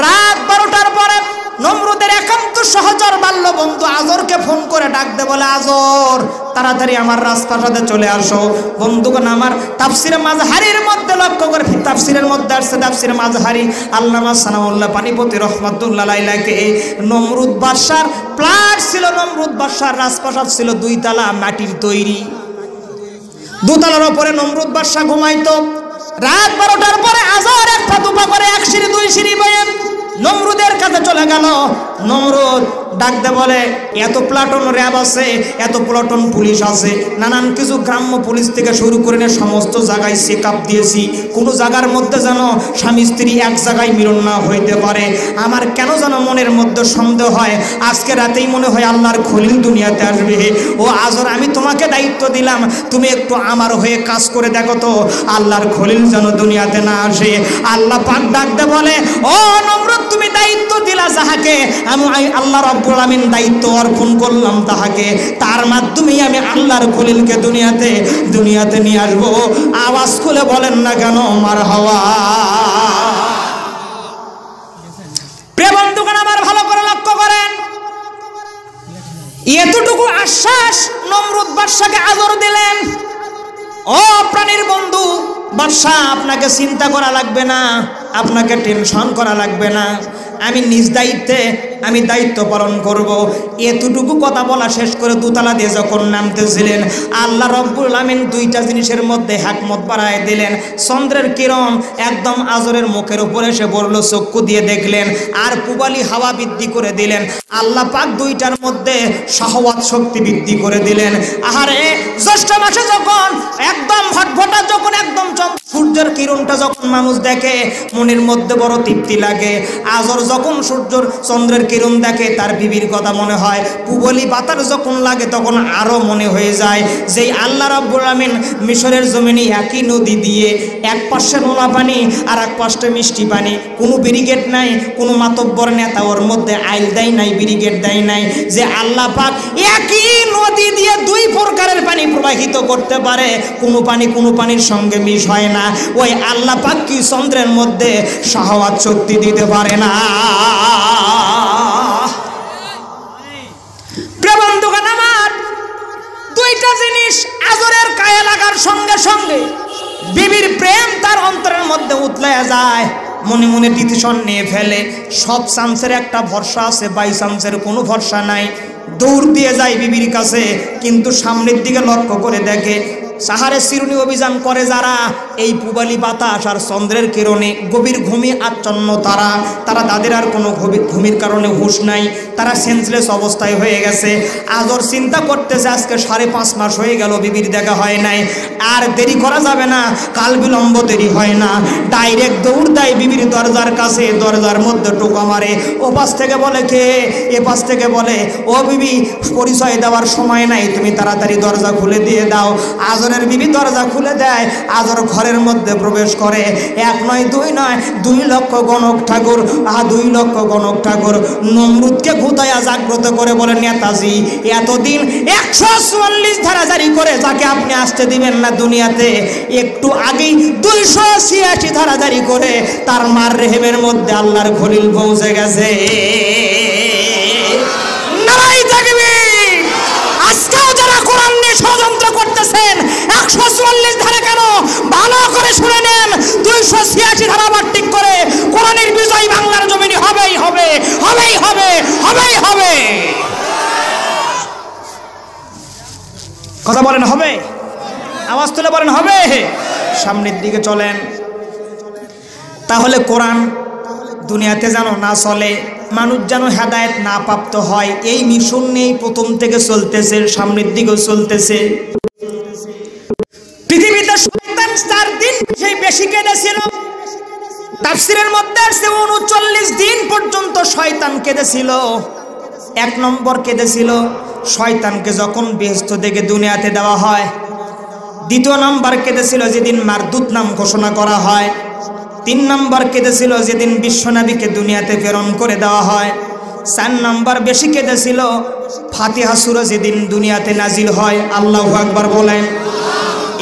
রাত 12টার পরে নমরুদের একান্ত সহচর বাল্য বন্ধু আজরকে ফোন করে ডাক দে, বলে আজর তাড়াতাড়ি আমার রাজপ্রাসাদে চলে আসো। বন্ধুগণ আমার, তাফসিরে মাজহারির মধ্যে লক্ষ্য করে, তাফসিরের মধ্যে আসছে, তাফসিরে মাজহারি আল্লামা সানাউল্লাহ পানিপতি রহমাতুল্লাহ আলাইহিকে, নমরুদ বাদশার প্লাট ছিল, নমরুদ বাদশার রাজপ্রাসাদ ছিল 2 তলা মাটির তৈরি। 2 তলার উপরে নমরুদ বাদশা ঘুমাইতো। রাত 12টার পরে আজর একটা দুপা করে 1 সিঁড়ি 2 সিঁড়ি বয়ে নমরুদের কাছে চলে গেল। নমরুদ ডাক দে, বলে এত প্লাটুন র্যাব আছে, এত প্লাটুন পুলিশ আছে, নানান কিছু গ্রাম্য পুলিশ থেকে শুরু করে নিয়ে সমস্ত জায়গায় চেকআপ দিয়েছি। কোনো জায়গার মধ্যে যেন স্বামী স্ত্রী এক জায়গায় মিলন না হইতে পারে। আমার কেন যেন মনের মধ্যে সন্দেহ হয়, আজকে রাতেই মনে হয় আল্লাহর খলিল দুনিয়াতে আসবে। ও আজর, আমি তোমাকে দায়িত্ব দিলাম, তুমি একটু আমার হয়ে কাজ করে দেখো তো আল্লাহর খলিল যেন দুনিয়াতে না আসে। আল্লাহ পাক ডাক দে, বলে ও নমরুদ, তুমি দায়িত্ব দিলা যাহাকে, আমি আল্লাহ রাব্বুল আমিন দায়িত্ব অর্পণ করলাম তাহাকে। তার মাধ্যমেই আমি আল্লাহর খলিলকে দুনিয়াতে নিয়ে আসবো। আওয়াজ খুলে বলেন না কেন মারহাবা। প্রিয় বন্ধুগণ আমার, ভালো করে লক্ষ্য করেন। এতটুকু আশ্বাস নমরুদ বাদশাকে আজর দিলেন। ও প্রাণীর বন্ধু বাদশা, আপনাকে চিন্তা করা লাগবে না, আপনাকে টেনশন করা লাগবে না, আমি নিজ দায়িত্বে আমি দায়িত্ব পালন করব। এতটুকু কথা বলা শেষ করে 2 তলা দিয়ে যখন নামতেছিলেন, আল্লাহ রাব্বুল আমিন 2টা জিনিসের মধ্যে হিকমত বাড়ায় দিলেন। চন্দ্রের কিরণ একদম আজরের মুখের উপরে এসে পড়লো, চক্ষু দিয়ে দেখলেন, আর পূবালি হাওয়া বৃদ্ধি করে দিলেন। আল্লাহ পাক 2টার মধ্যে শাহওয়াত শক্তি বৃদ্ধি করে দিলেন। আহারে, জ্যৈষ্ঠ মাসে যখন একদম ভটভটা, যখন একদম সূর্যের কিরণটা যখন মানুষ দেখে মনের মধ্যে বড় তৃপ্তি লাগে। আজর যখন চন্দ্রের কিরণ দেখে তার বিবির কথা মনে হয়। পূবলি বাতাস যখন লাগে তখন আরো মনে হয়ে যায় যে আল্লাহ রাব্বুল আমিন মিশরের জমিনে একই নদী দিয়ে এক পাশে নোনা পানি আর এক পাশে মিষ্টি পানি, কোনো ব্রিগেড নাই, কোনো মাতব্বর নেতা ওর মধ্যে আইল দেয় নাই, ব্রিগেড দেয় নাই, যে আল্লাহ পাক একই নদী দিয়ে 2 প্রকারের পানি প্রবাহিত করতে পারে, কোনো পানির সঙ্গে মিশ হয় না। ওই আল্লাহ পাক কি চন্দ্রের মধ্যে শাহওয়াত শক্তি দিতে পারে না? বন্ধুগণ আমার, 2টা জিনিস আজরের গায়ে লাগার সঙ্গে সঙ্গে বিবির প্রেম তার অন্তরের মধ্যে উতলে যায়। মনে মনে ডিসিশন নিয়ে ফেলে সব চান্সের একটা ভরসা আছে, বাই চান্সের কোনো ভরসা নাই। দৌড় দিয়ে যায় বিবির কাছে, কিন্তু সামনের দিকে লক্ষ্য করে দেখে সাহারে চিরুনি অভিযান করে যারা, এই পূবালি বাতাস আর চন্দ্রের কিরণে গভীর ঘুমে আচ্ছন্ন তারা তাদের আর কোনো ঘুমের কারণে হুঁশ নাই, তারা সেন্সলেস অবস্থায় হয়ে গেছে। আজর চিন্তা করতেছে আজকে 5.5 মাস হয়ে গেল বিবির দেখা হয় নাই, আর দেরি করা যাবে না, কাল বিলম্ব দেরি হয় না। ডাইরেক্ট দৌড় দেয় বিবির দরজার কাছে, দরজার মধ্যে টোকা মারে। ও পাশ থেকে বলে কে, এ পাশ থেকে বলে ও বিবি পরিচয় দেওয়ার সময় নাই, তুমি তাড়াতাড়ি দরজা খুলে দিয়ে দাও। আজরের বিবি দরজা খুলে দেয়, আজর ঘরের মধ্যে প্রবেশ করে। 1 নয় 2 নয় 2 লক্ষ গণক ঠাকুর, 2 লক্ষ গণক ঠাকুর নমরুদকে ঘুতায়া জাগ্রত করে বলে, নেতাজি এতদিন 144 ধারা জারি করে যাকে আপনি আসতে দিবেন না দুনিয়াতে, একটু আগেই 286 ধারা জারি করে তার মার রেহেমের মধ্যে আল্লাহর খলিল পৌঁছে গেছে। নারায়ে তাকবীর। আজকেও যারা কোরআন নিয়ে ষড়যন্ত্র করতেছেন, 144 ধারা কেন ভালো করে শুনে নেন, 286 ধারা আবার ঠিক করে কোরআনের বিজয় বাংলার জমিনে হবেই হবে, হবেই হবে, হবেই হবে। কথা বলেন হবে, আওয়াজ তুলে বলেন হবে। সামনের দিকে চলেন। তাহলে কোরআন দুনিয়াতে যেন না চলে, মানুষ যেন হেদায়েত না প্রাপ্ত হয়, এই মিশন নিয়েই প্রথম থেকে চলতেছে, সামনের দিকেও চলতেছে। পৃথিবীতে শয়তান 4 দিন বেশি কেঁদেছিল। তাফসীরের মধ্যে আছে 39 দিন পর্যন্ত শয়তান কেঁদেছিল। 1 নম্বর কেঁদেছিল শয়তানকে যখন বেহেশত থেকে দুনিয়াতে দেওয়া হয়। 2 নম্বর কেঁদেছিল যেদিন মারদুত নাম ঘোষণা করা হয়। 3 নম্বর কেঁদেছিল যেদিন বিশ্বনবীকে দুনিয়াতে প্রেরণ করে দেওয়া হয়। 4 নম্বর বেশি কেঁদেছিল ফাতিহা সূরা যেদিন দুনিয়াতে নাজিল হয়। আল্লাহু আকবার বলেন।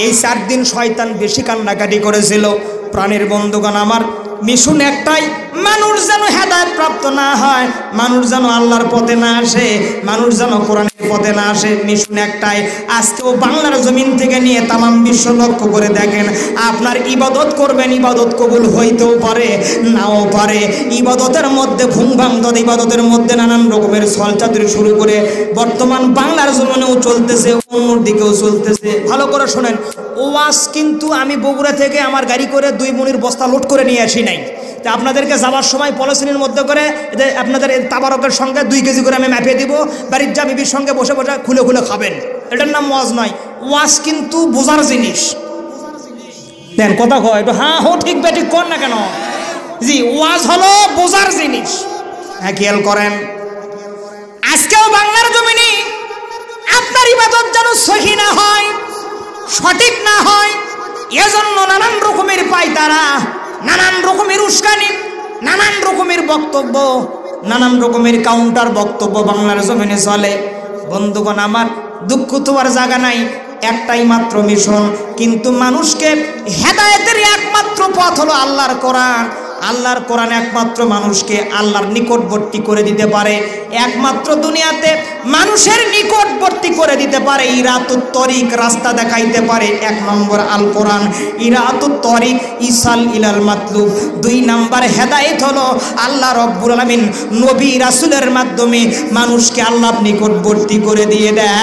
এই 4 দিন শয়তান বেশি কান্নাকাটি করেছিল। প্রাণের বন্ধুগণ আমার, মিশন একটাই, মানুষ যেন হেদায়েত প্রাপ্ত না হয়, মানুষ যেন আল্লাহর পথে না আসে, মানুষ যেন কোরআনের পথে না আসে। মিশন একটাই। আজকেও বাংলার জমিন থেকে নিয়ে তামাম বিশ্ব লক্ষ্য করে দেখেন, আপনার ইবাদত করবেন, ইবাদত কবুল হইতেও পারে নাও পারে। ইবাদতের মধ্যে ভুং ভাং তদ ইবাদতের মধ্যে নানান রকমের ছলচাতুরি শুরু করে বর্তমান বাংলার জমিনেও চলতেছে, অন্যদিকেও চলতেছে। ভালো করে শোনেন, ওয়াজ কিন্তু আমি বগুড়া থেকে আমার গাড়ি করে 2 মণির বস্তা লোড করে নিয়ে আসি নাই। তা আপনাদেরকে যাওয়ার সময় পলিথিনের মধ্যে করে আপনাদের তাবারকের সঙ্গে 2 কেজি করে আমি মাপিয়ে দিব, বাড়ির যা বিবির সঙ্গে বসে বসে খুলে খুলে খাবেন। এটার নাম ওয়াজ নয়। ওয়াজ কিন্তু বোঝার জিনিস। দেন কথা কয় একটু, হ্যাঁ হো ঠিক বে ঠিক কর না কেন। জি, ওয়াজ হলো বোঝার জিনিস। হ্যাঁ, খেয়াল করেন, আজকেও বাংলার জমিনে আপনার ইবাদত যেন সহি না হয়, সঠিক না হয়, এজন্য নানান রকমের পায়তারা, নানান রকমের উস্কানি, নানান রকমের বক্তব্য, নানান রকমের কাউন্টার বক্তব্য বাংলার জমিনে চলে। বন্ধুগণ আমার, দুঃখ তো আর জায়গা নাই, একটাই মাত্র মিশন, কিন্তু মানুষকে হেদায়েতের একমাত্র পথ হলো আল্লাহর কোরআন। আল্লাহর কোরআন একমাত্র মানুষকে আল্লাহর নিকটবর্তী করে দিতে পারে, একমাত্র দুনিয়াতে মানুষের নিকটবর্তী করে দিতে পারে। ইরাতুত তরিক, রাস্তা দেখাইতে পারে 1 নম্বর আল কোরআন। ইরাতুত তরিক ইসাল ইলাল মাতলুব। 2 নম্বর হেদায়েত হলো আল্লাহ রব্বুল আলামিন নবী রাসূলের মাধ্যমে মানুষকে আল্লাহর নিকটবর্তী করে দিয়ে দেয়।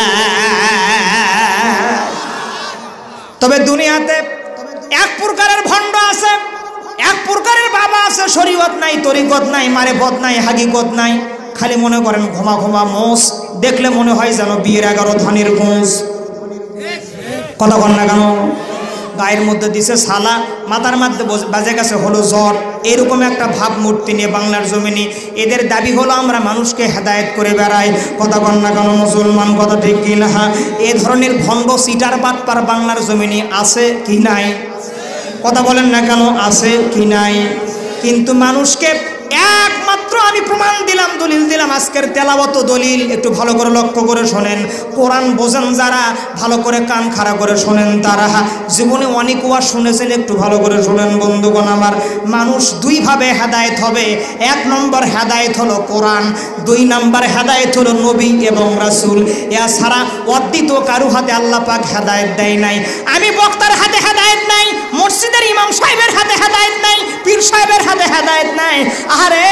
তবে দুনিয়াতে এক প্রকারের ভণ্ড আছে, এক প্রকারের বাবা আছে, শরীয়ত নাই, তরিকত নাই, মারেফত নাই, হাকিকত নাই, খালি মনে করেন ঘুমা ঘুমা মোষ, দেখলে মনে হয় যেন বিয়ের 11 ধানের গোঁস। কথা বল না কেন? গায়ের মধ্যে দিছে সালা, মাথার মধ্যে বাজে গেছে হলো জ্বর, এরকম একটা ভাবমূর্তি নিয়ে বাংলার জমিনে এদের দাবি হলো আমরা মানুষকে হেদায়েত করে বেড়াই। কথা বল না কেন মুসলমান? কথা ঠিক কি না? এ ধরনের ভণ্ড সিটার বাটপার বাংলার জমিনে আছে কি নাই? কথা বলেন না কেন, আছে কি নাই? কিন্তু মানুষকে একমাত্র মাত্র আমি প্রমাণ দিলাম, দলিল দিলাম। আজকের তেলাওয়াত দলিল, একটু ভালো করে লক্ষ্য করে শোনেন। কোরআন বোঝেন যারা, ভালো করে কান খাড়া করে শোনেন তারা। জীবনে অনেক ওয়াজ শুনেছেন, একটু ভালো করে শোনেন বন্ধুগণ আমার। মানুষ দুইভাবে হেদায়েত হবে। এক নম্বর হেদায়েত হলো কোরআন, দুই নম্বর হেদায়েত হলো নবী এবং রাসূল। এছাড়া অদ্বিতীয় কারো হাতে আল্লাহ পাক হেদায়েত দেয় নাই। আমি বক্তার হাতে হেদায়েত নাই, মসজিদের ইমাম সাহেবের হাতে হেদায়েত নাই, পীর সাহেবের হাতে হেদায়েত নাই। আরে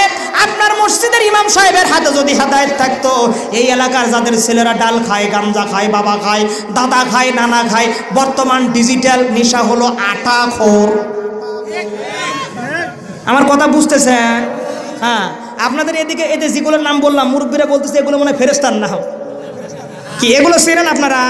আপনার মসজিদের ইমাম সাহেবের হাতে যদি হেদায়েত থাকতো, এই এলাকার যাদের ছেলেরা ডাল খায়, গাঞ্জা খায়, বাবা খায়, দাদা খায়, নানা খায়, বর্তমান ডিজিটাল নেশা হলো আটাখোর। আমার কথা বুঝতেছেন? হ্যাঁ, আপনাদের এদিকে এই যে যেগুলোর নাম বললাম, মুরব্বীরা বলতেছে এগুলো মনে হয় ফেরেশতার না হোক কি, এগুলো চেনেন আপনারা?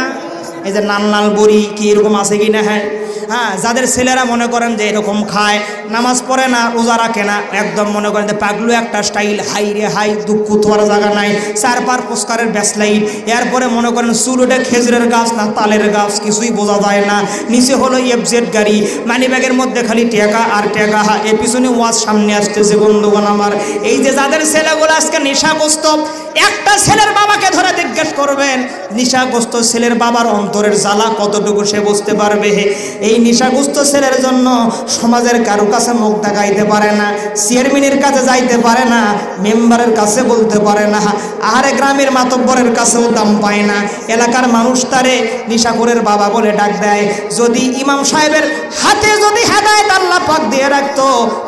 এই যে নাল নাল বড়ি কি এরকম আছে কি না? হ্যাঁ হ্যাঁ, যাদের ছেলেরা মনে করেন যে এরকম খায়, নামাজ পড়ে না, রোজা রাখে না, একদম মনে করেন যে পাগলু একটা স্টাইল, হাই রে হাই, দুঃখ তোয়ার জায়গা নাই, 4-5 পুস্কারের ব্যাসলাইট, এরপরে মনে করেন চুল ওঠে খেজুরের গাছ না তালের গাছ, কিছুই বোঝা যায় না। নিচে হলো এফজেড গাড়ি, মানি ব্যাগের মধ্যে খালি টাকা আর টাকা। এর পিছনে ওয়াজ সামনে আসতেছে বন্ধুগণ আমার। এই যে যাদের ছেলেগুলো আজকে নেশাগ্রস্ত, একটা ছেলের বাবাকে ধরে জিজ্ঞেস করবেন, নেশাগ্রস্ত ছেলের বাবার অন্তরের জ্বালা কতটুকু সে বুঝতে পারবে। এই নেশাগ্রস্ত ছেলের জন্য সমাজের কারো কাছে মুখ দেখাইতে পারে না, চেয়ারম্যানের কাছে যাইতে পারে না, মেম্বারের কাছে বলতে পারে না, আরে গ্রামের মাতব্বরের কাছেও দাম পায় না। এলাকার মানুষ তারে নেশাখোরের বাবা বলে ডাক দেয়। যদি ইমাম সাহেবের হাতে যদি হেদায়েত আল্লাহ পাক দিয়ে রাখতো,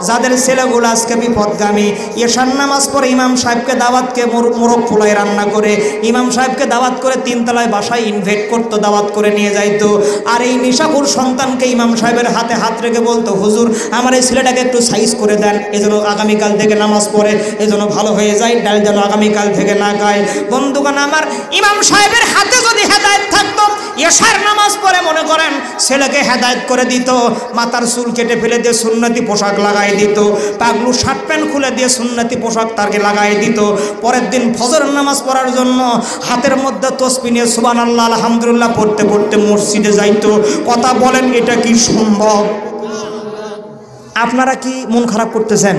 যাদের ছেলেগুলো আজকে বিপদগামী, এশার নামাজ পড়ে ইমাম সাহেবকে দাওয়াতকে মোরগ ফুলাই রান্না করে, ইমাম সাহেবকে দাওয়াত করে 3 তলায় বাসায় ইনভাইট করতো, দাওয়াত করে নিয়ে যাইতো। আর এই নেশাখোর সন্তানকে ইমাম সাহেবের হাতে হাত রেখে বলতো, হুজুর আমার এই ছেলেটাকে একটু সাইজ করে দেন, এজন্য আগামীকাল থেকে নামাজ পড়ে, এজন্য ভালো হয়ে যায়, ডাল যেন আগামীকাল থেকে না খায়। বন্ধুগণ আমার, ইমাম সাহেবের হাতে যদি হেদায়েত থাকতো, এশার নামাজ পড়ে মনে করেন ছেলেকে হেদায়েত করে দিত, মাথার চুল কেটে ফেলে দিয়ে সুন্নতি পোশাক লাগাই দিত, পাগলু শার্ট প্যান্ট খুলে দিয়ে সুন্নতি পোশাক তাকে লাগাই দিত। পরের দিন ফজর নামাজ পড়ার জন্য হাতের মধ্যে তসবিহ নিয়ে সুবহানাল্লাহ আলহামদুলিল্লাহ পড়তে পড়তে মসজিদে যাইতো। কথা বলেন, এটা কি সম্ভব? আপনারা কি মন খারাপ করতেছেন?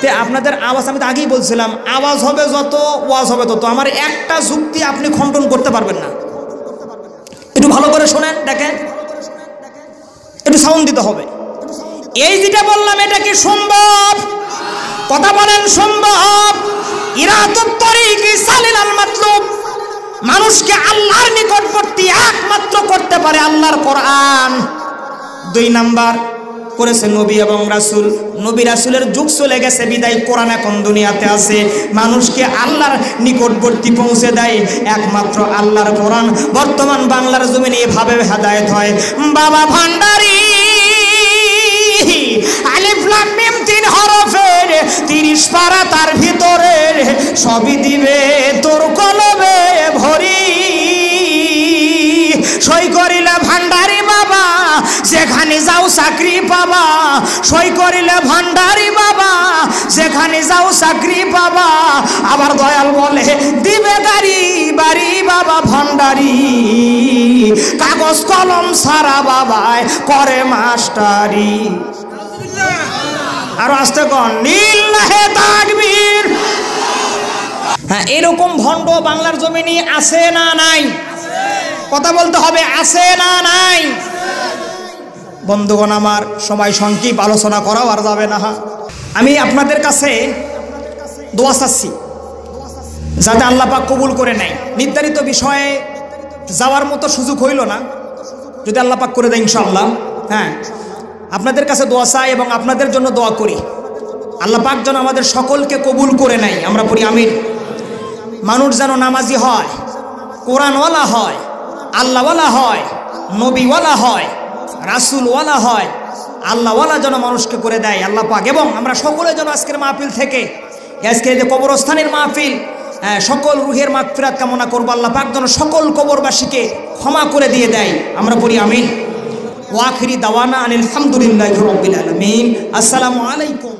তে আপনাদের আওয়াজ, আমি তো আগেই বলছিলাম, আওয়াজ হবে যত, ওয়াজ হবে তত। আমার একটা যুক্তি আপনি খণ্ডন করতে পারবেন না। একটু ভালো করে শোনেন, দেখেন, একটু সাউন্ড দিতে হবে। এই যেটা বললাম এটা কি সম্ভব? কথা বলেন, সম্ভব? ইরাতুত তরিকি সালিলাল মাতলুব, মানুষকে আল্লাহর নিকটবর্তী একমাত্র করতে পারে আল্লাহর কোরআন। 2 নাম্বার করেছে নবী এবং রাসূল। নবী রাসূলের যুগ চলে গেছে বিদায় কোরআন এখন দুনিয়াতে আছে। মানুষকে আল্লাহর নিকটবর্তী পৌঁছে দেয় একমাত্র আল্লাহর কোরআন। বর্তমান বাংলার জমিনে এভাবে হেদায়েত হয়। বাবা ভান্ডারী আলিফ লাম মিম 3 হরফের 30 পারা, তার ভিতরে সবই দিবে তোর কলবে ভরি। সই করিলে ভান্ডারী বাবা, যেখানে যাও চাকরি পাবা। সই করিলে ভান্ডারী বাবা, যেখানে যাও চাকরি পাবা। আবার দয়াল বলে দিবে গাড়ি বাড়ি বাবা ভান্ডারী, কাগজ কলম সারা বাবায় করে মাস্টারি। আর আসতে কন লিল্লাহে তাকবীর। হ্যাঁ, এরকম ভণ্ড বাংলার জমিনে আছে না নাই? কথা বলতে হবে, আছে না নাই? বন্ধুগণ আমার, সময় সংক্ষিপ্ত, আলোচনা করাও আর যাবে না। আমি আপনাদের কাছে দোয়া চাচ্ছি যাতে আল্লাহ পাক কবুল করে নেয়। নির্ধারিত বিষয়ে যাওয়ার মতো সুযোগ হইল না, যদি আল্লাহ পাক করে দেয় ইনশাআল্লাহ। হ্যাঁ, আপনাদের কাছে দোয়া চাই এবং আপনাদের জন্য দোয়া করি, আল্লাহ পাক যেন আমাদের সকলকে কবুল করে নেয়। আমরা পড়ি আমিন। মানুষ যেন নামাজি হয়, কোরআনওয়ালা হয়, আল্লাহওয়ালা হয়, নবীওয়ালা হয়, রাসূলওয়ালা হয়, আল্লাহওয়ালা যেন মানুষকে করে দেয় আল্লাহ পাক। এবং আমরা সকলে যেন আজকের মাহফিল থেকে, আজকের যে কবরস্থানের মাহফিল, সকল রুহের মাগফিরাত কামনা করবো। আল্লাহ পাক যেন সকল কবরবাসীকে ক্ষমা করে দিয়ে দেয়। আমরা পড়ি আমিন। ওয়া আখিরি দাওয়ানা আনিল হামদুলিল্লাহি রাব্বিল আলামিন। আসসালামু আলাইকুম।